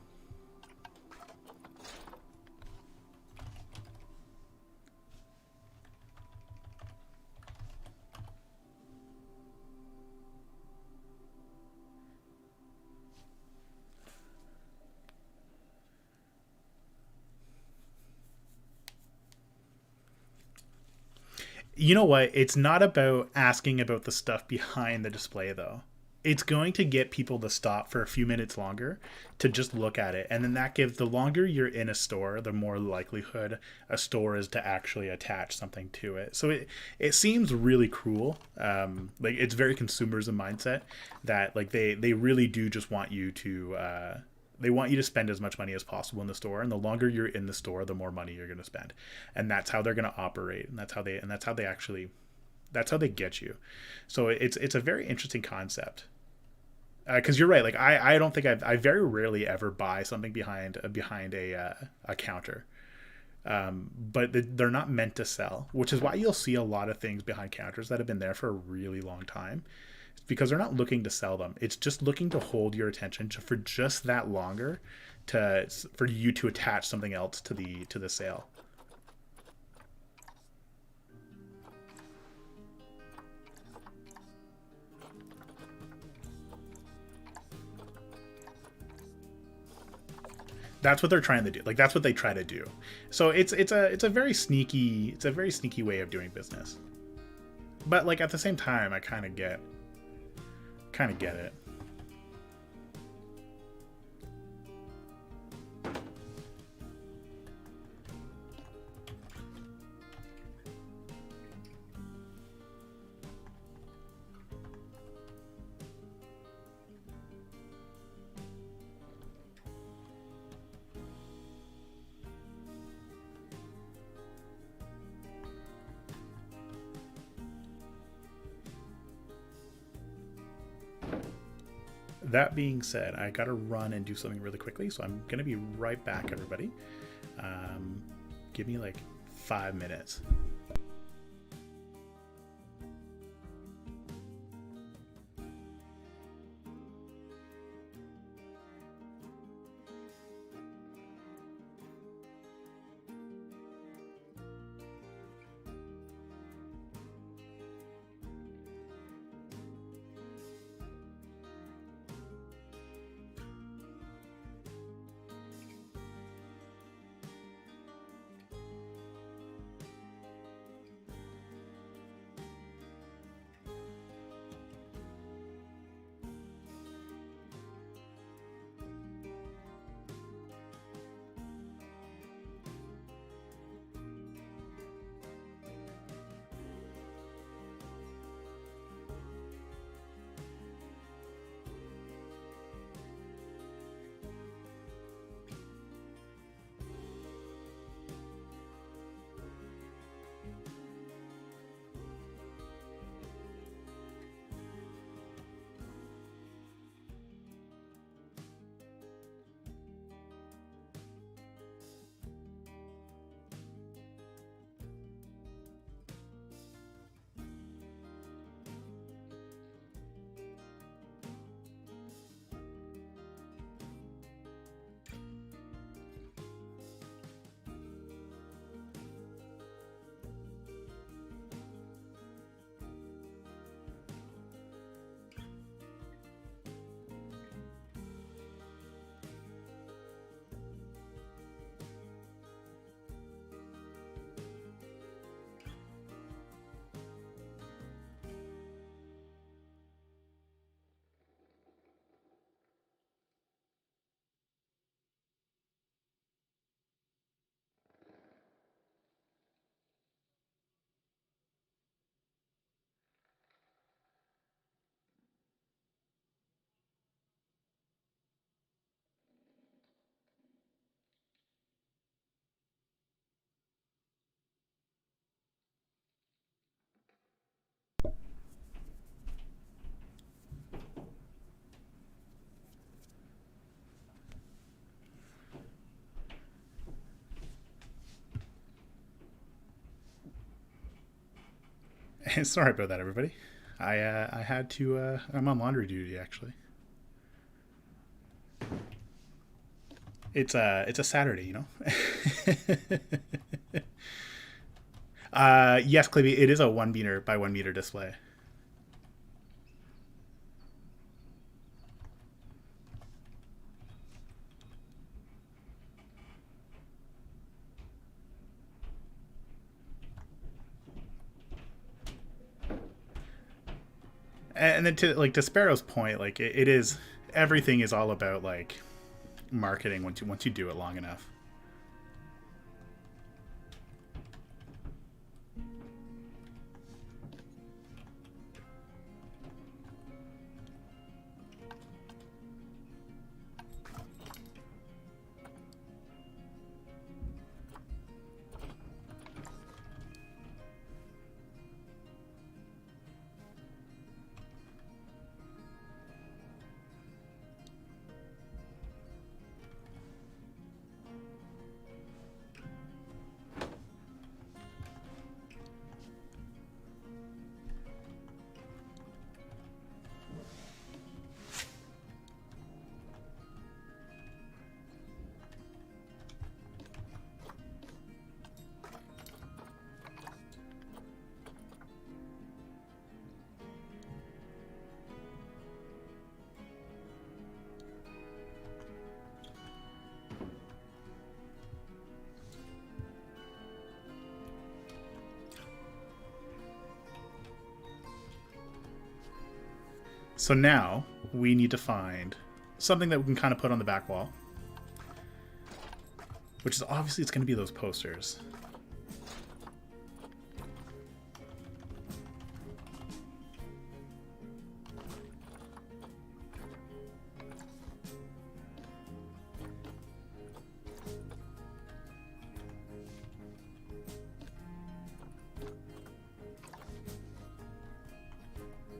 You know what? It's not about asking about the stuff behind the display, though. It's going to get people to stop for a few minutes longer to just look at it. And then that gives, the longer you're in a store, the more likelihood a store is to actually attach something to it. So it seems really cruel. Like it's very consumerism mindset that like they really do just want you to they want you to spend as much money as possible in the store, and the longer you're in the store, the more money you're going to spend, and that's how they're going to operate, and that's how they get you. So it's a very interesting concept, because you're right. Like I don't think I very rarely ever buy something behind a counter, but they're not meant to sell, which is why you'll see a lot of things behind counters that have been there for a really long time. Because they're not looking to sell them. It's just looking to hold your attention for just that longer for you to attach something else to the sale. That's what they're trying to do. Like that's what they try to do. So it's a very sneaky way of doing business. But like at the same time, I kind of get it. That being said, I gotta run and do something really quickly, so I'm gonna be right back, everybody. Um, Give me like 5 minutes. Sorry about that, everybody. I had to. I'm on laundry duty actually. It's a Saturday, you know. Yes, Clippy, it is a 1 meter by 1 meter display. And then to Sparrow's point, like it is everything is all about like marketing once you do it long enough. So now we need to find something that we can kind of put on the back wall, which is obviously it's going to be those posters.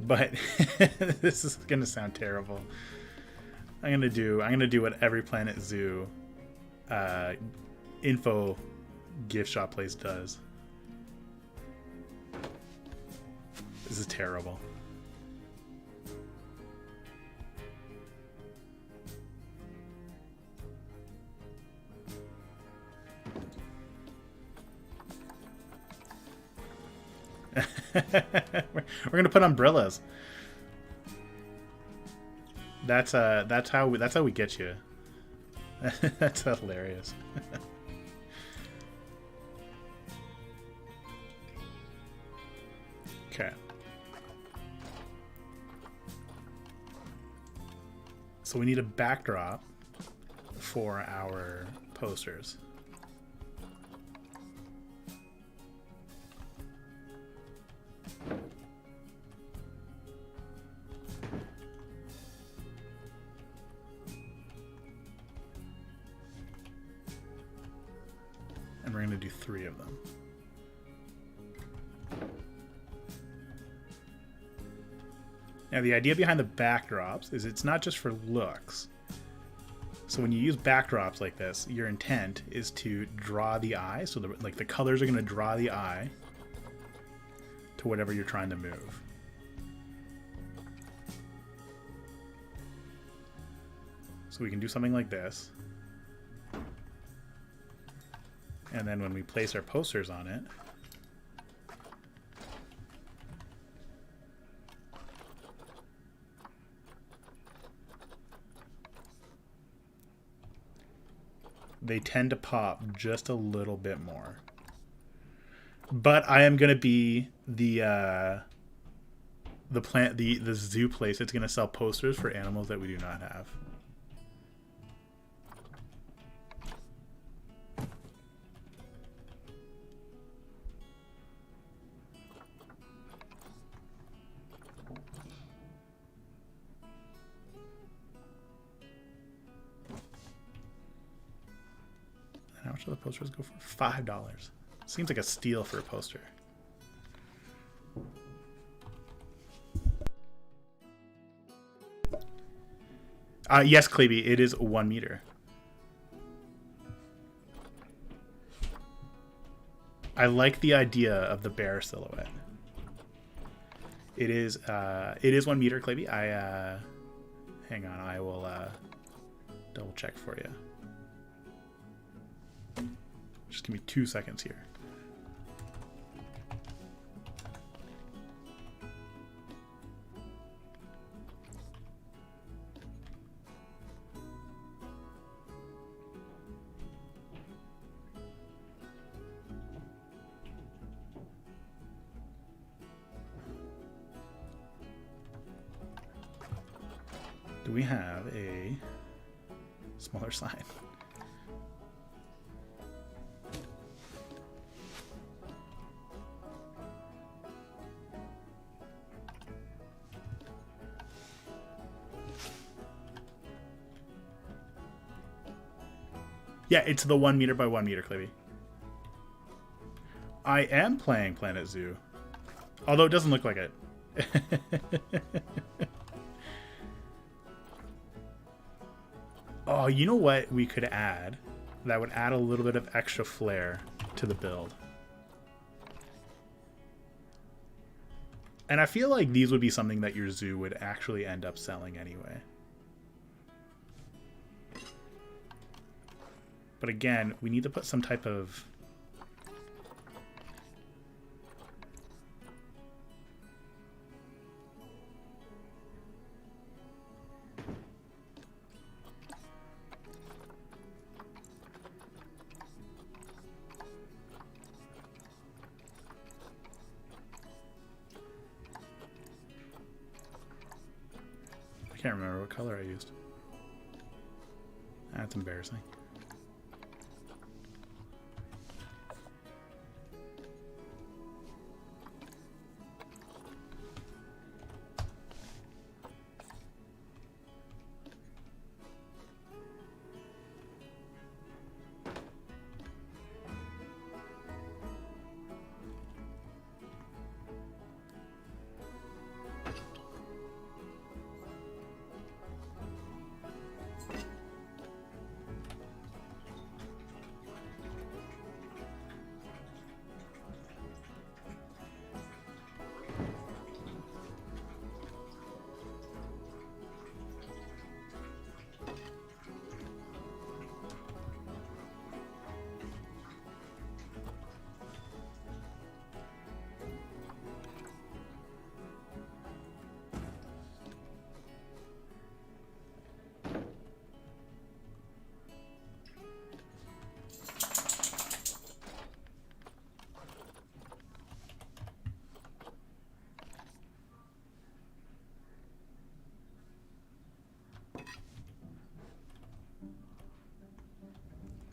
But this is gonna sound terrible. I'm gonna do what every Planet Zoo info gift shop place does. This is terrible. We're gonna put umbrellas. That's how we get you. That's hilarious. Okay. So we need a backdrop for our posters. And we're going to do 3 of them. Now the idea behind the backdrops is it's not just for looks. So when you use backdrops like this, your intent is to draw the eye. So the colors are going to draw the eye to whatever you're trying to move. So we can do something like this. And then when we place our posters on it, they tend to pop just a little bit more. But I am going to be the zoo place that's going to sell posters for animals that we do not have. How much do the posters go for? $5. Seems like a steal for a poster. Yes, Klebe, it is 1 meter. I like the idea of the bear silhouette. It is 1 meter, Klebe. Hang on, I will double check for you. Just give me 2 seconds here. Do we have a smaller sign? Yeah, it's the 1 meter by 1 meter, Clivy. I am playing Planet Zoo. Although it doesn't look like it. Oh, you know what we could add? That would add a little bit of extra flair to the build. And I feel like these would be something that your zoo would actually end up selling anyway. But again, we need to put some type of... Can't remember what color I used. That's embarrassing.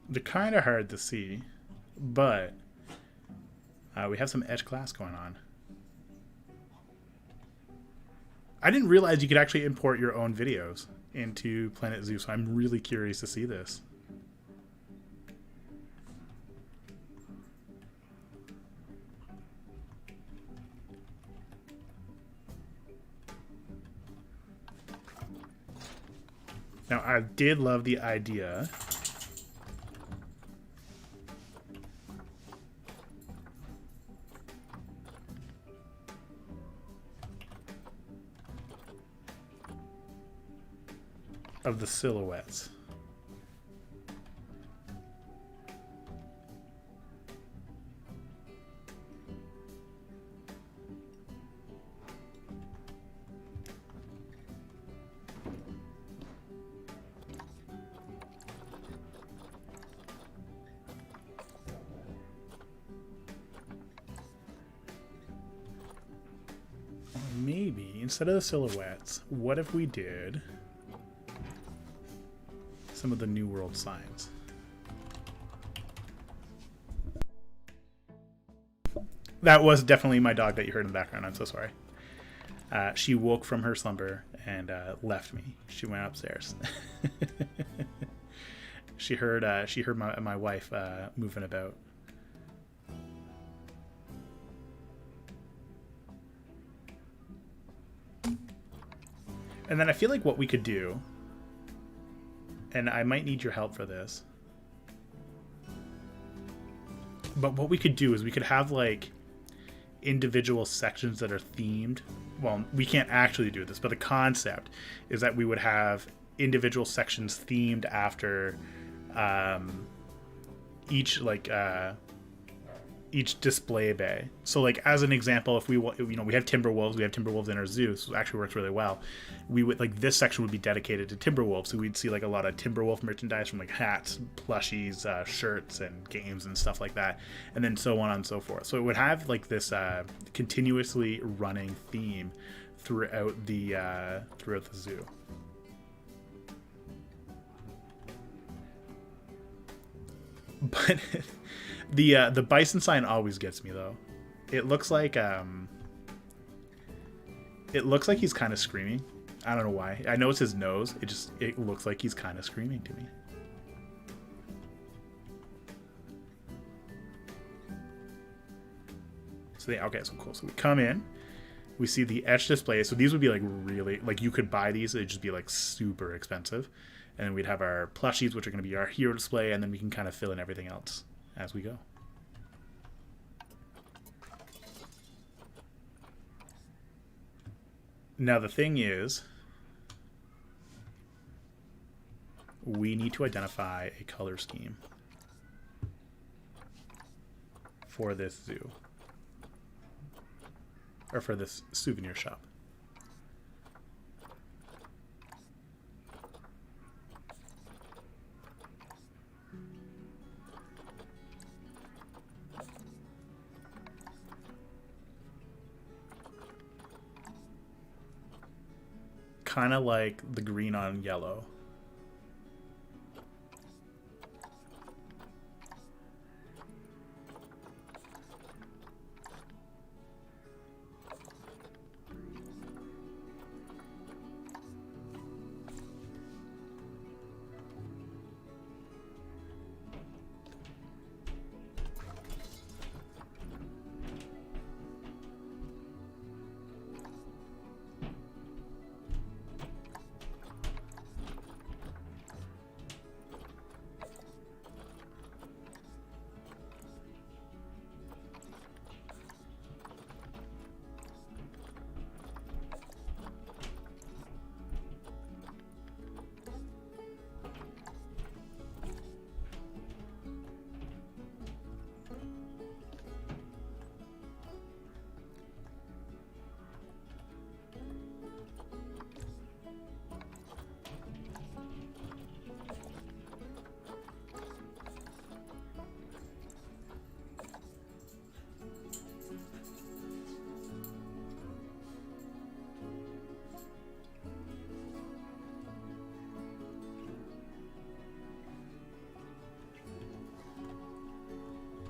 They're kind of hard to see, but we have some edge class going on. I didn't realize you could actually import your own videos into Planet Zoo, so I'm really curious to see this. Now, I did love the idea of the silhouettes. Maybe instead of the silhouettes, what if we did some of the New World signs? That was definitely my dog that you heard in the background. I'm so sorry. She woke from her slumber and left me. She went upstairs. She heard my wife moving about. And then I feel like what we could do, and I might need your help for this, but what we could do is we could have like individual sections that are themed. Well, we can't actually do this, but the concept is that we would have individual sections themed after each display bay. So like as an example, if we we have Timberwolves in our zoo, so it actually works really well. We would like this section would be dedicated to Timberwolves, so we'd see like a lot of Timberwolf merchandise from like hats, plushies, shirts, and games and stuff like that, and then so on and so forth. So it would have like this continuously running theme throughout the zoo. But the bison sign always gets me though. It looks like he's kind of screaming. I don't know why. I know it's his nose. It looks like he's kind of screaming to me. So okay, so cool. So we come in, we see the etched display. So these would be like really, like you could buy these. It'd just be like super expensive. And then we'd have our plushies, which are going to be our hero display, and then we can kind of fill in everything else as we go. Now the thing is, we need to identify a color scheme for this zoo, or for this souvenir shop. kind of like the green on yellow.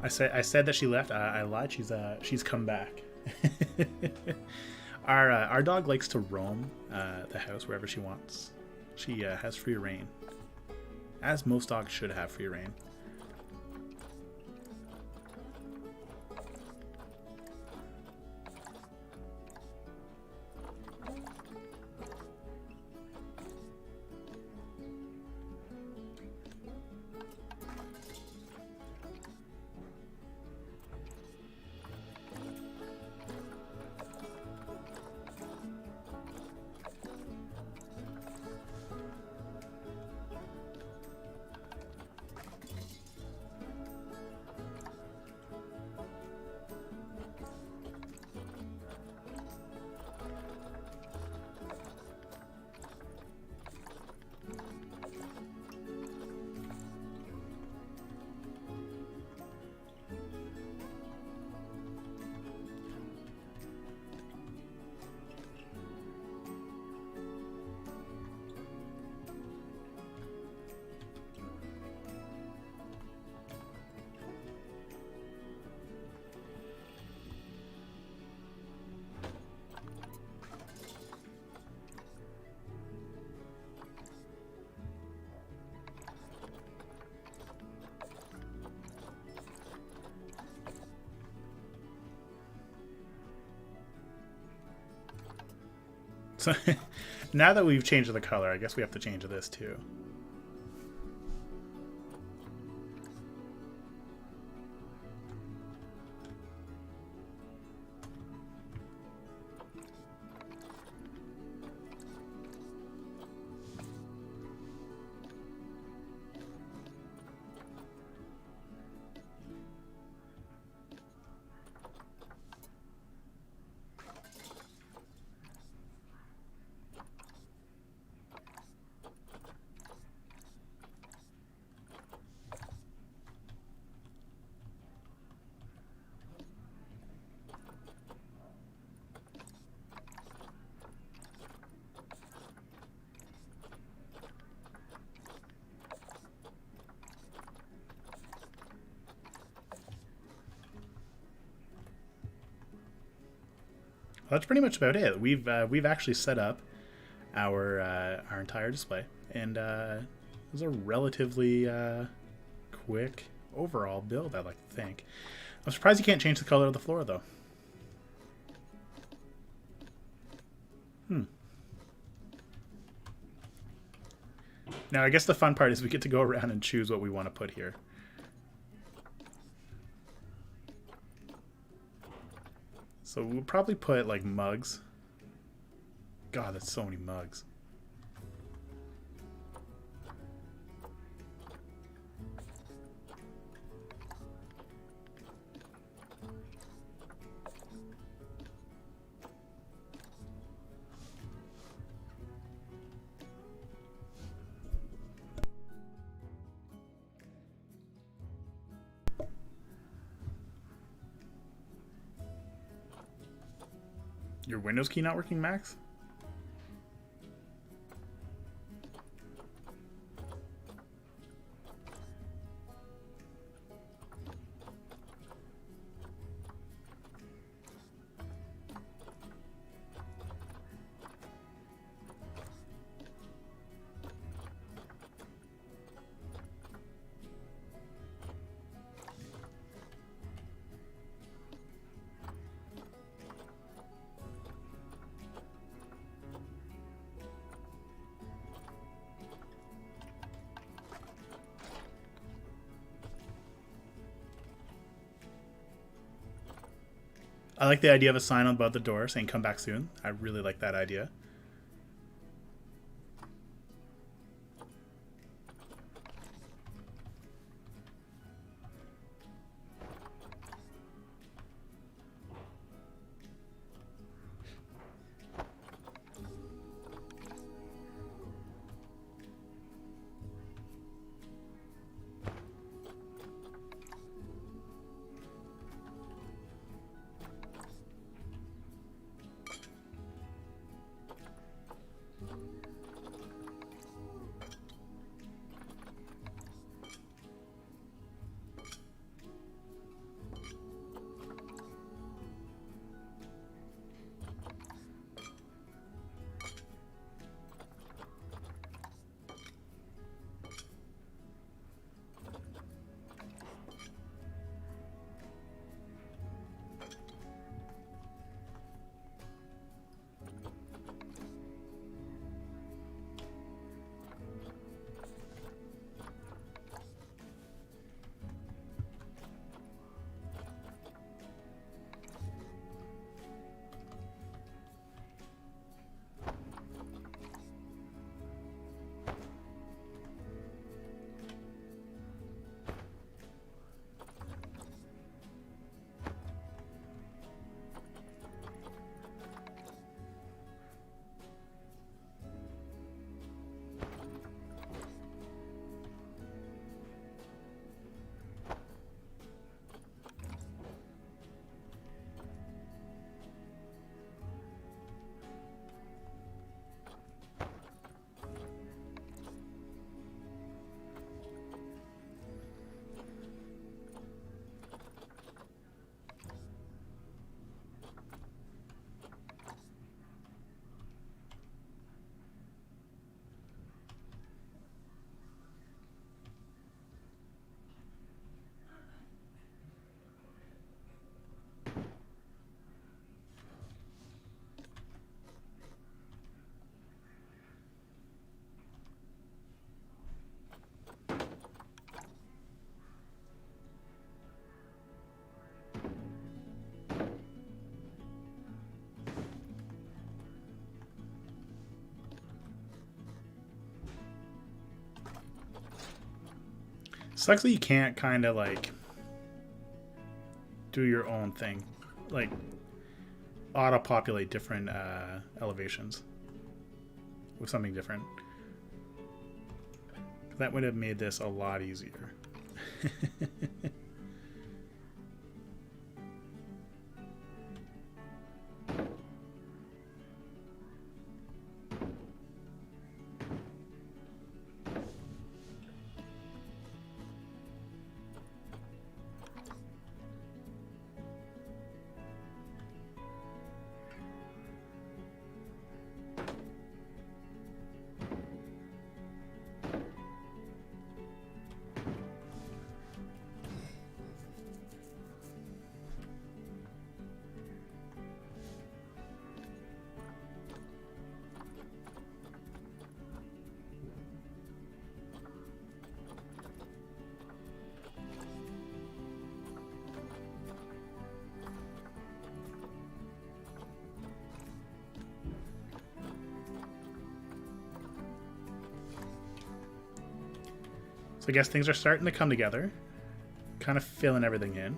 I said that she left. I lied. She's come back. Our dog likes to roam the house wherever she wants. She has free reign, as most dogs should have free reign. So now that we've changed the color, I guess we have to change this too. That's pretty much about it. We've actually set up our entire display, and it was a relatively quick overall build, I like to think. I'm surprised you can't change the color of the floor, though. Now, I guess the fun part is we get to go around and choose what we want to put here. So we'll probably put, like, mugs. God, that's so many mugs. Your Windows key not working, Max? I like the idea of a sign above the door saying "Come back soon." I really like that idea. Sucks that you can't kind of like do your own thing, like auto-populate different elevations with something different. That would have made this a lot easier. So I guess things are starting to come together, kind of filling everything in.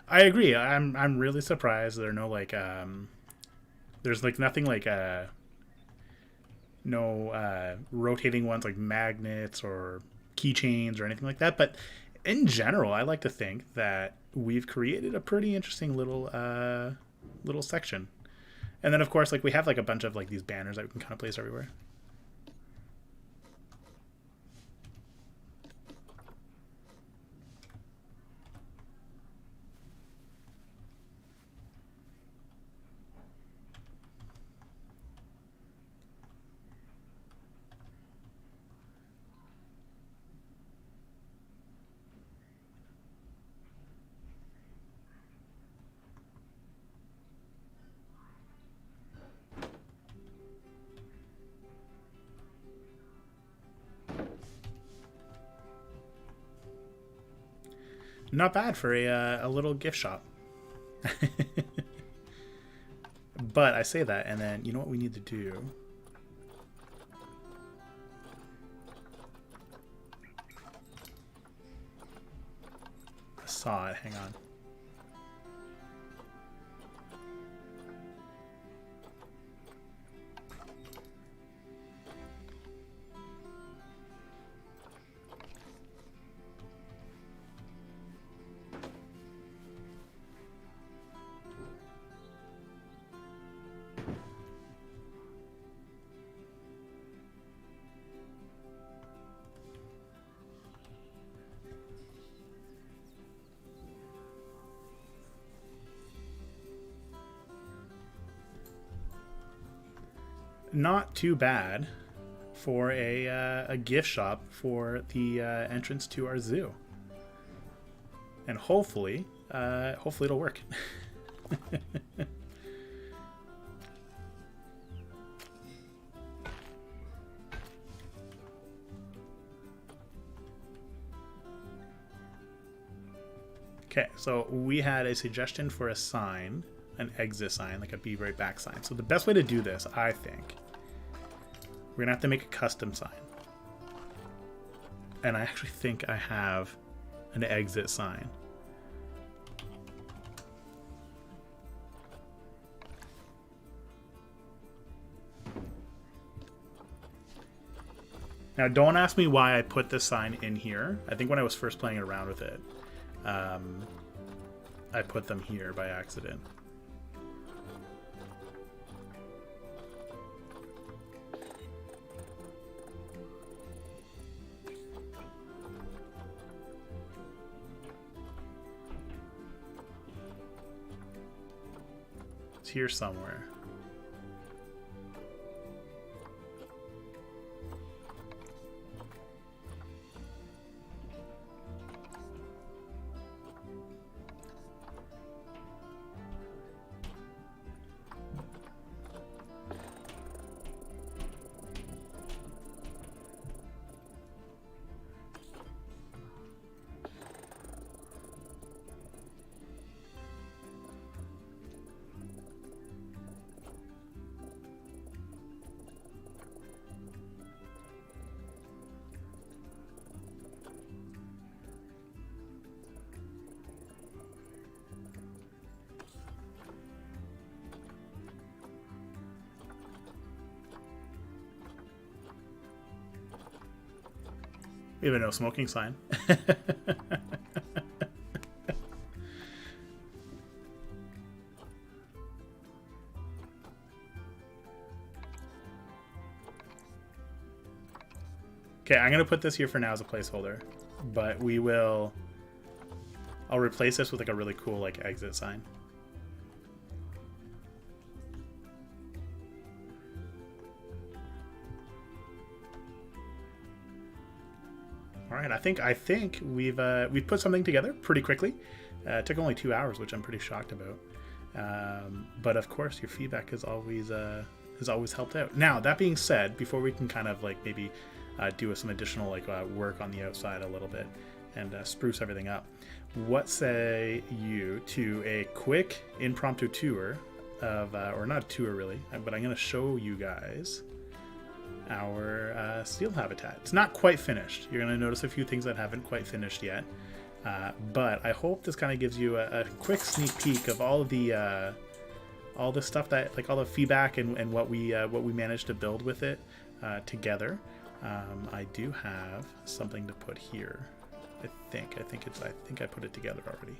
I agree. I'm really surprised there are no like there's like nothing like no rotating ones like magnets or keychains or anything like that. But in general, I like to think that we've created a pretty interesting little section. And then of course like we have like a bunch of like these banners that we can kind of place everywhere. Not bad for a little gift shop. But I say that, and then you know what we need to do? I saw it. Hang on. Not too bad for a gift shop for the entrance to our zoo, and hopefully it'll work. Okay, so we had a suggestion for a sign, an exit sign, like a be right back sign. So the best way to do this, I think, we're gonna have to make a custom sign. And I actually think I have an exit sign. Now, don't ask me why I put this sign in here. I think when I was first playing around with it, I put them here by accident. It's here somewhere. Even no smoking sign. Okay, I'm gonna put this here for now as a placeholder, but I'll replace this with like a really cool like exit sign. All right, I think we've put something together pretty quickly. It took only 2 hours, which I'm pretty shocked about. But of course, your feedback has always helped out. Now, that being said, before we can kind of like maybe do some additional like work on the outside a little bit and spruce everything up, what say you to a quick impromptu tour of, or not a tour really, but I'm going to show you guys our seal habitat. It's not quite finished. You're going to notice a few things that haven't quite finished yet. But I hope this kind of gives you a quick sneak peek of all the stuff that, like, all the feedback and what we managed to build with it together. I do have something to put here. I think I put it together already.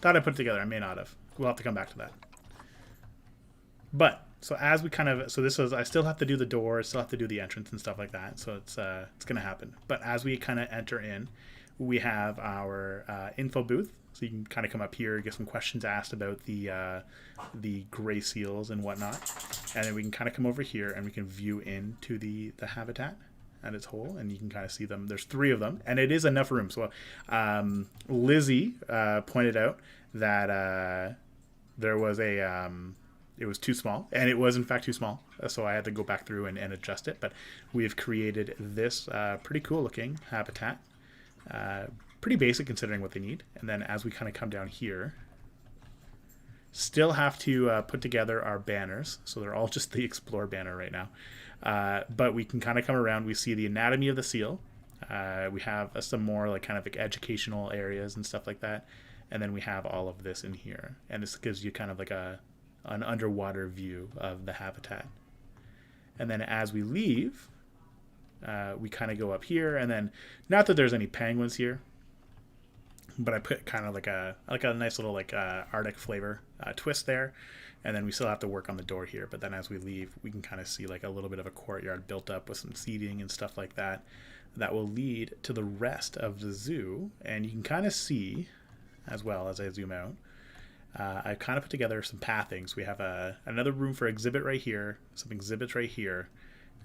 Thought I put it together. I may not have. We'll have to come back to that. But so as we kind of, so this was, I still have to do the door, still have to do the entrance and stuff like that. So it's going to happen. But as we kind of enter in, we have our info booth. So you can kind of come up here, get some questions asked about the gray seals and whatnot. And then we can kind of come over here and we can view into the habitat at its whole, and you can kind of see them. There's 3 of them, and it is enough room. So Lizzie pointed out that there was it was too small, and it was in fact too small. So I had to go back through and adjust it. But we've created this pretty cool looking habitat. Pretty basic considering what they need. And then as we kind of come down here, still have to put together our banners. So they're all just the Explore banner right now. But we can kind of come around. We see the anatomy of the seal. We have some more like kind of like educational areas and stuff like that. And then we have all of this in here. And this gives you kind of like an underwater view of the habitat. And then as we leave, we kind of go up here. And then, not that there's any penguins here, but I put kind of like a nice little like Arctic flavor twist there. And then we still have to work on the door here. But then as we leave, we can kind of see like a little bit of a courtyard built up with some seating and stuff like that. That will lead to the rest of the zoo. And you can kind of see, as well as I zoom out, I kind of put together some pathings. We have another room for exhibit right here, some exhibits right here,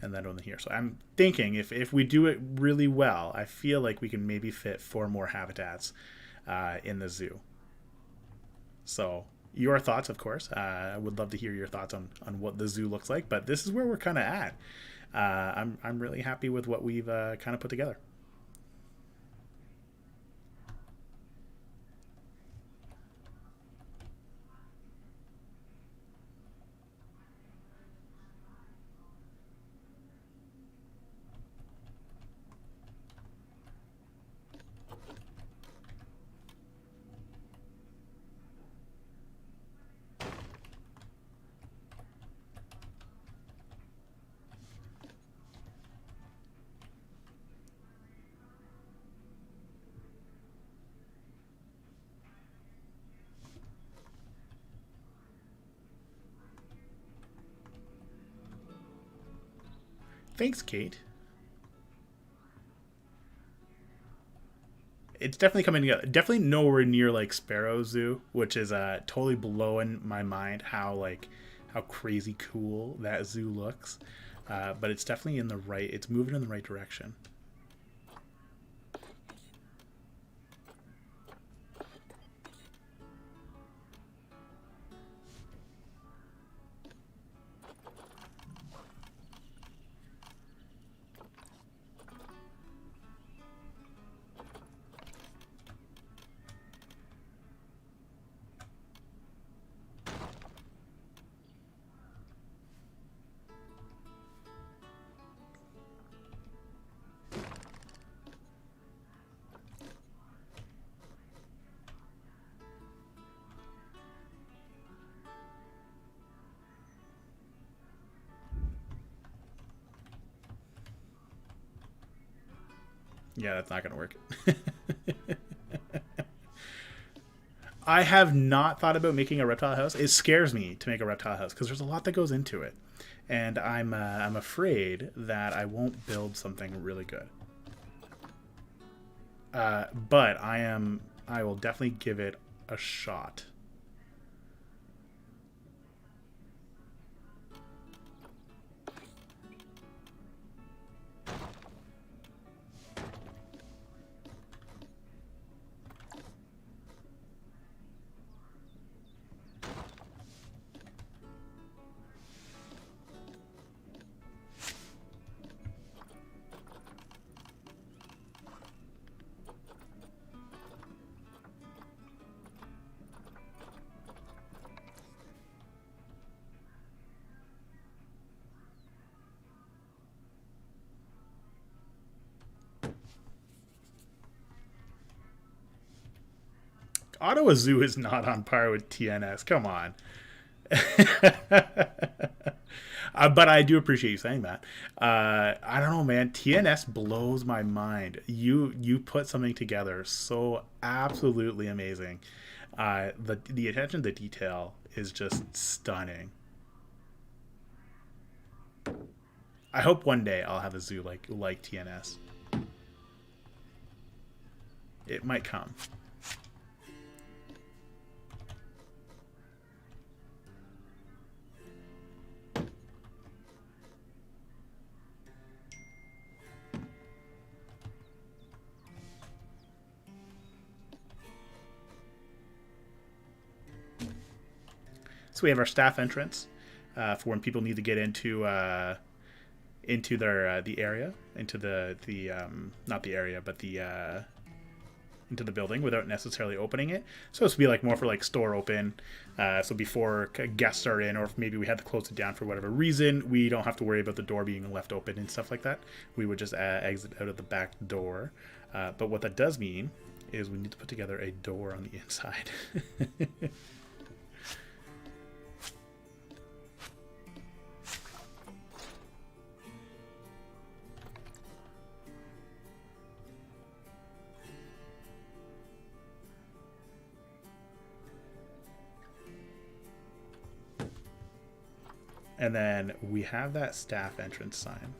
and then on here. So I'm thinking if we do it really well, I feel like we can maybe fit 4 more habitats in the zoo. So your thoughts, of course. I would love to hear your thoughts on what the zoo looks like, but this is where we're kind of at. I'm really happy with what we've kind of put together. Thanks, Kate. It's definitely coming together. Definitely nowhere near like Sparrow Zoo, which is totally blowing my mind how crazy cool that zoo looks. But it's definitely in the right. It's moving in the right direction. Yeah, that's not going to work. I have not thought about making a reptile house. It scares me to make a reptile house because there's a lot that goes into it, and I'm afraid that I won't build something really good. But I will definitely give it a shot. Ottawa Zoo is not on par with TNS. Come on. But I do appreciate you saying that. I don't know, man. TNS blows my mind. You put something together so absolutely amazing. The attention to detail is just stunning. I hope one day I'll have a zoo like TNS. It might come. So we have our staff entrance for when people need to get into their the area, into the not the area, but the into the building without necessarily opening it. So this would be like more for like store open. So before guests are in, or if maybe we had to close it down for whatever reason, we don't have to worry about the door being left open and stuff like that. We would just exit out of the back door. But what that does mean is we need to put together a door on the inside. And then we have that staff entrance sign.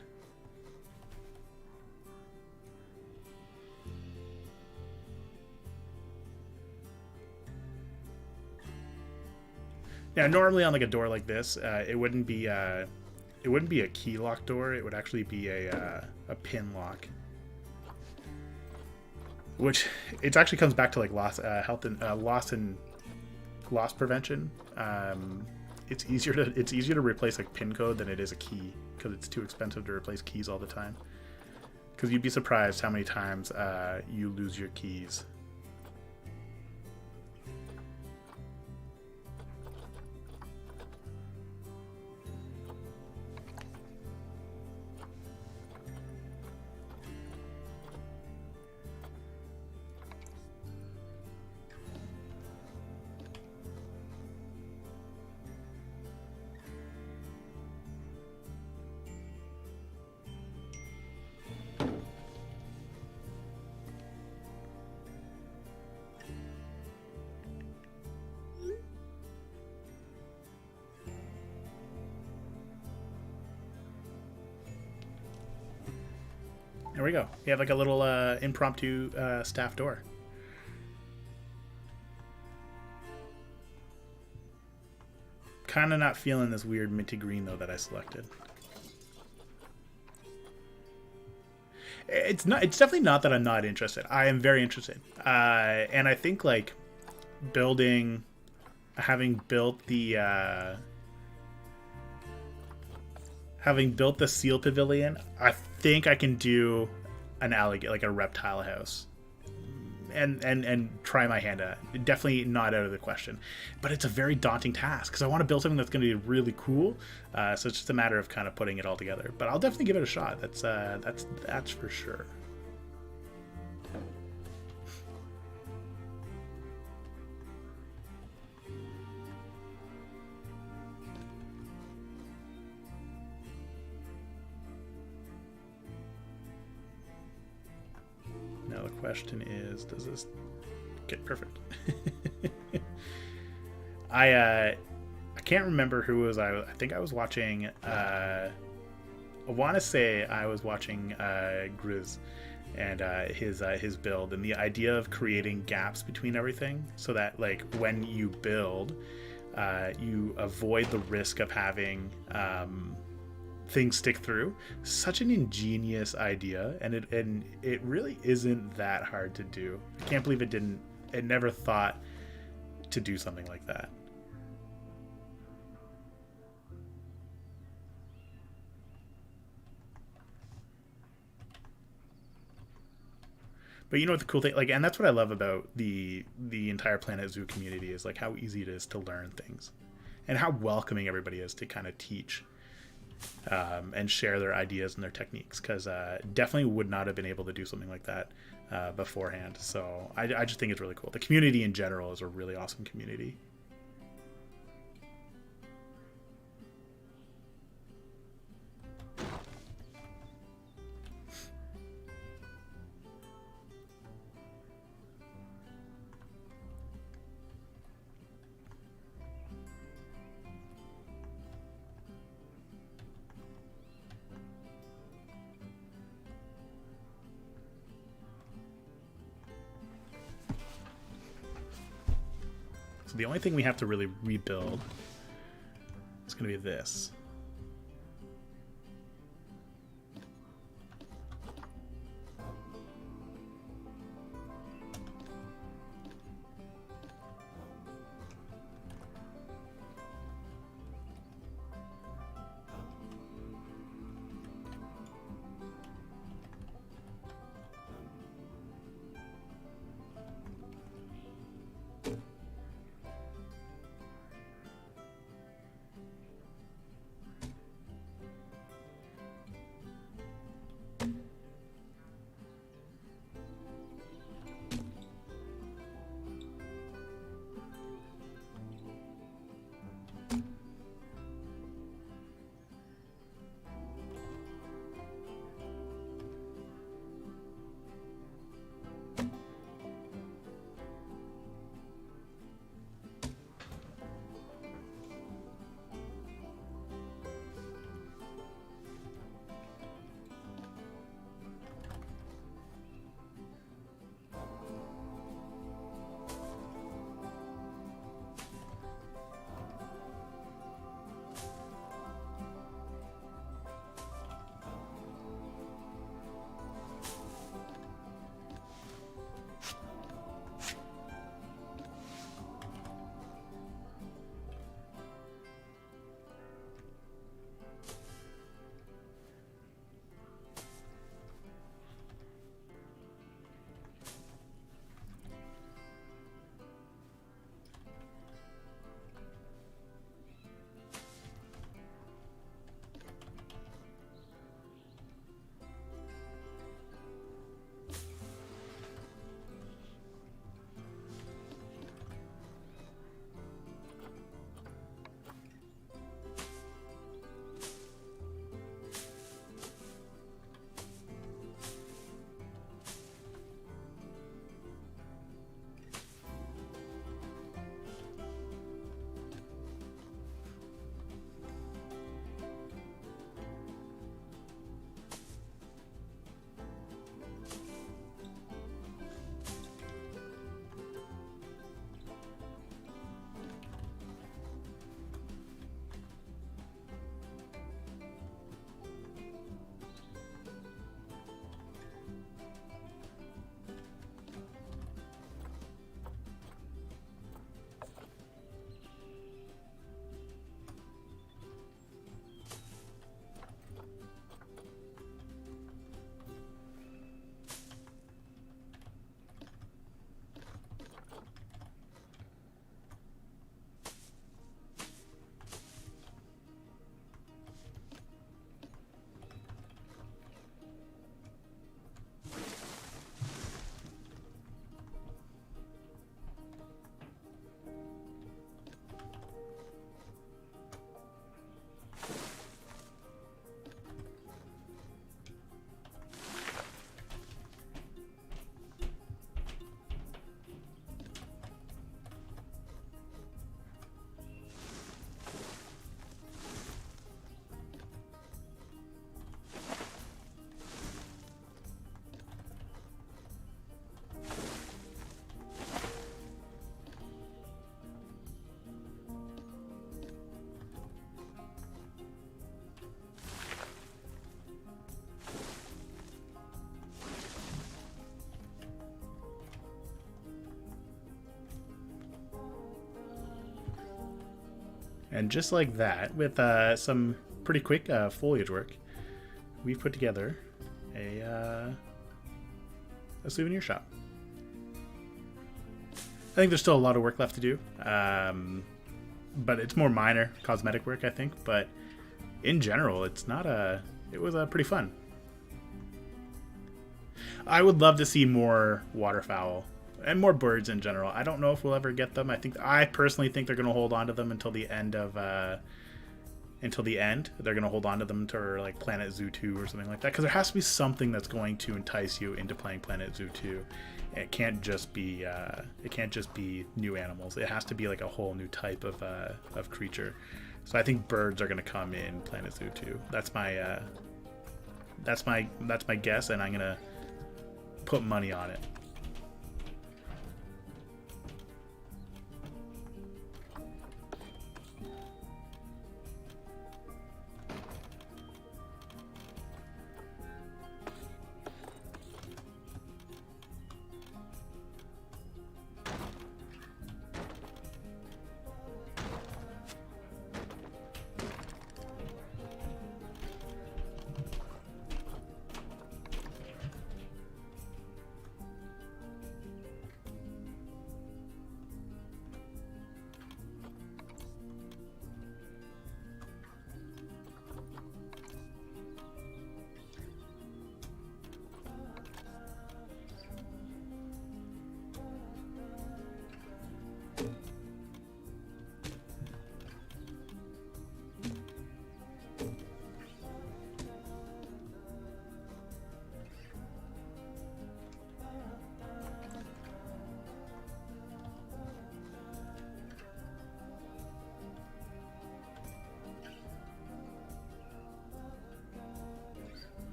Now, normally on like a door like this, it wouldn't be a key lock door. It would actually be a pin lock, which it actually comes back to like loss prevention. It's easier to replace like pin code than it is a key, because it's too expensive to replace keys all the time. Because you'd be surprised how many times you lose your keys. There we go. We have like a little impromptu staff door. Kind of not feeling this weird minty green though that I selected. It's not. It's definitely not that I'm not interested. I am very interested, and I think like having built the seal pavilion, I think I can do an alligator, like a reptile house, and try my hand at it. Definitely not out of the question, but it's a very daunting task because I want to build something that's going to be really cool. So it's just a matter of kind of putting it all together. But I'll definitely give it a shot. That's for sure. Now the question is, does this get perfect? I can't remember who was I think I was watching I want to say I was watching Grizz and his build, and the idea of creating gaps between everything so that like when you build you avoid the risk of having things stick through. Such an ingenious idea, and it really isn't that hard to do. I can't believe it never thought to do something like that. But you know what the cool thing, like, and that's what I love about the entire Planet Zoo community, is like how easy it is to learn things and how welcoming everybody is to kind of teach and share their ideas and their techniques, because definitely would not have been able to do something like that beforehand. So I just think it's really cool. The community in general is a really awesome community. So the only thing we have to really rebuild is going to be this. And just like that, with some pretty quick foliage work, we've put together a souvenir shop. I think there's still a lot of work left to do, but it's more minor cosmetic work, I think. But in general, it's not a. It was pretty fun. I would love to see more waterfowl and more birds in general. I don't know if we'll ever get them. I personally think they're going to hold on to them until the end of until the end. They're going to hold on to them to like Planet Zoo 2 or something like that, because there has to be something that's going to entice you into playing Planet Zoo 2. It can't just be new animals. It has to be like a whole new type of creature. So I think birds are going to come in Planet Zoo 2. That's my guess, and I'm going to put money on it.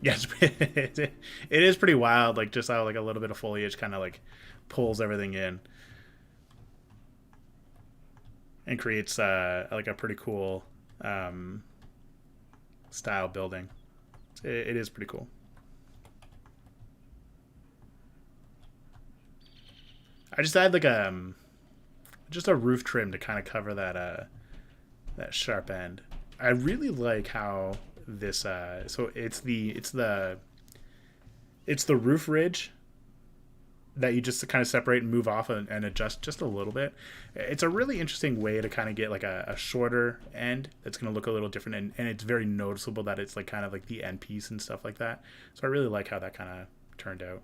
Yes, it is pretty wild. Like just how like a little bit of foliage kind of like pulls everything in and creates like a pretty cool style building. It is pretty cool. I just had like just a roof trim to kind of cover that sharp end. I really like how this so it's the roof ridge that you just kind of separate and move off and adjust just a little bit. It's a really interesting way to kind of get like a shorter end that's going to look a little different, and it's very noticeable that it's like kind of like the end piece and stuff like that. So I really like how that kind of turned out.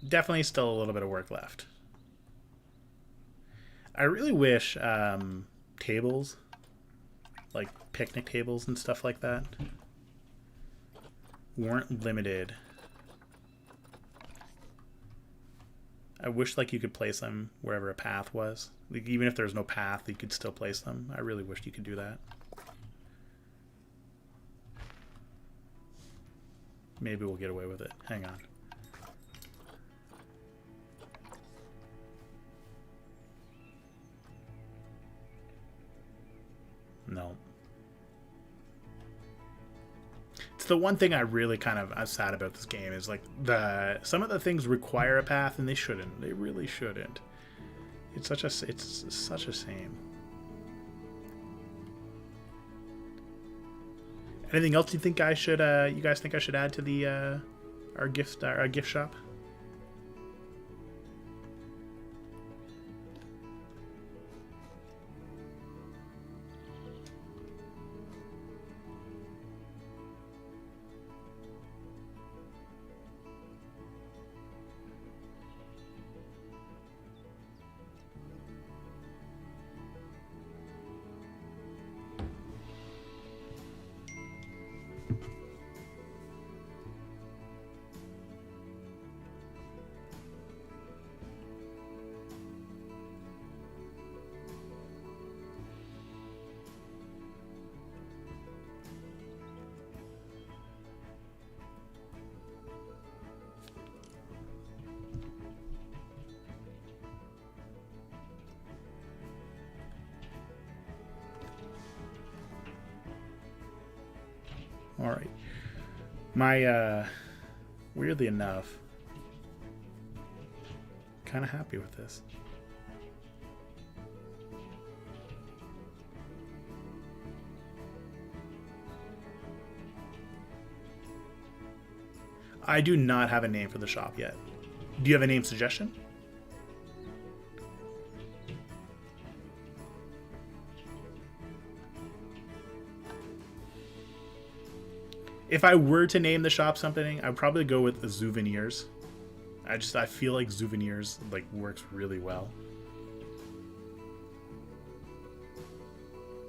Definitely still a little bit of work left. I really wish tables, like picnic tables and stuff like that, weren't limited. I wish like you could place them wherever a path was. Like, even if there's no path, you could still place them. I really wish you could do that. Maybe we'll get away with it. Hang on. No. It's the one thing I really kind of I'm sad about this game is like some of the things require a path and they shouldn't. They really shouldn't. It's such a shame. Anything else you think I should you guys think I should add to the our gift shop? All right. My weirdly enough, kind of happy with this. I do not have a name for the shop yet. Do you have a name suggestion? If I were to name the shop something, I'd probably go with Souvenirs. I feel like Souvenirs like works really well.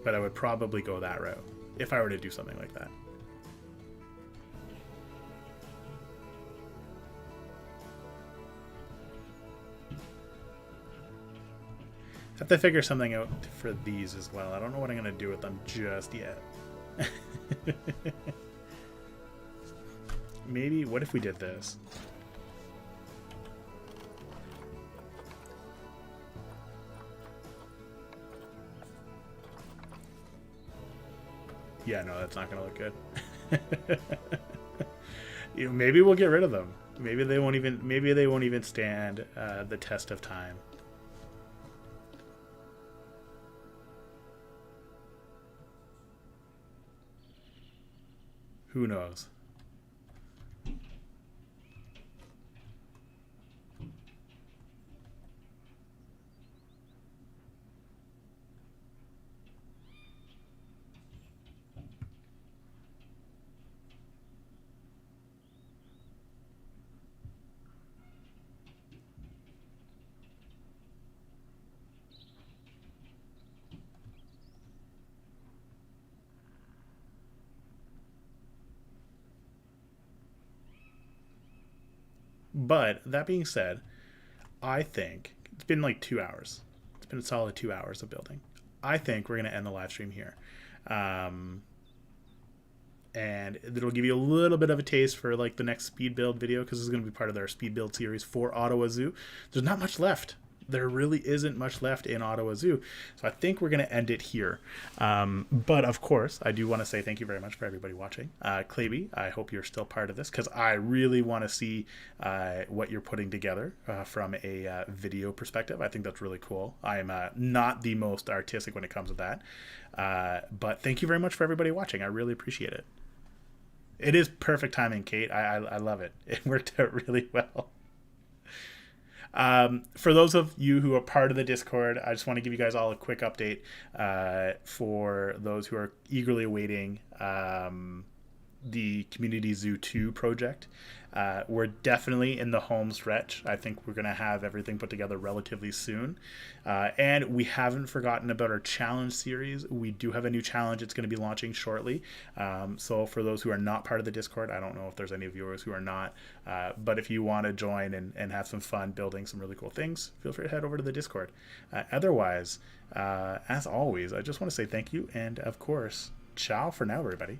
But I would probably go that route if I were to do something like that. I have to figure something out for these as well. I don't know what I'm going to do with them just yet. Maybe, what if we did this? Yeah, no, that's not going to look good. Maybe we'll get rid of them. Maybe they won't even stand the test of time. Who knows? But that being said, I think it's been like 2 hours. It's been a solid 2 hours of building. I think we're going to end the live stream here. And it'll give you a little bit of a taste for like the next speed build video, because this is going to be part of their speed build series for Ottawa Zoo. There's not much left. There really isn't much left in Ottawa Zoo. So I think we're going to end it here. But of course, I do want to say thank you very much for everybody watching. Claby, I hope you're still part of this, because I really want to see what you're putting together from a video perspective. I think that's really cool. I'm not the most artistic when it comes to that. But thank you very much for everybody watching. I really appreciate it. It is perfect timing, Kate. I love it. It worked out really well. For those of you who are part of the Discord, I just want to give you guys all a quick update for those who are eagerly awaiting the Community Zoo 2 project. We're definitely in the home stretch. I think we're going to have everything put together relatively soon. And we haven't forgotten about our challenge series. We do have a new challenge. It's going to be launching shortly. So for those who are not part of the Discord, I don't know if there's any viewers who are not, but if you want to join and have some fun building some really cool things, feel free to head over to the Discord. Otherwise, as always, I just want to say thank you. And of course, ciao for now, everybody.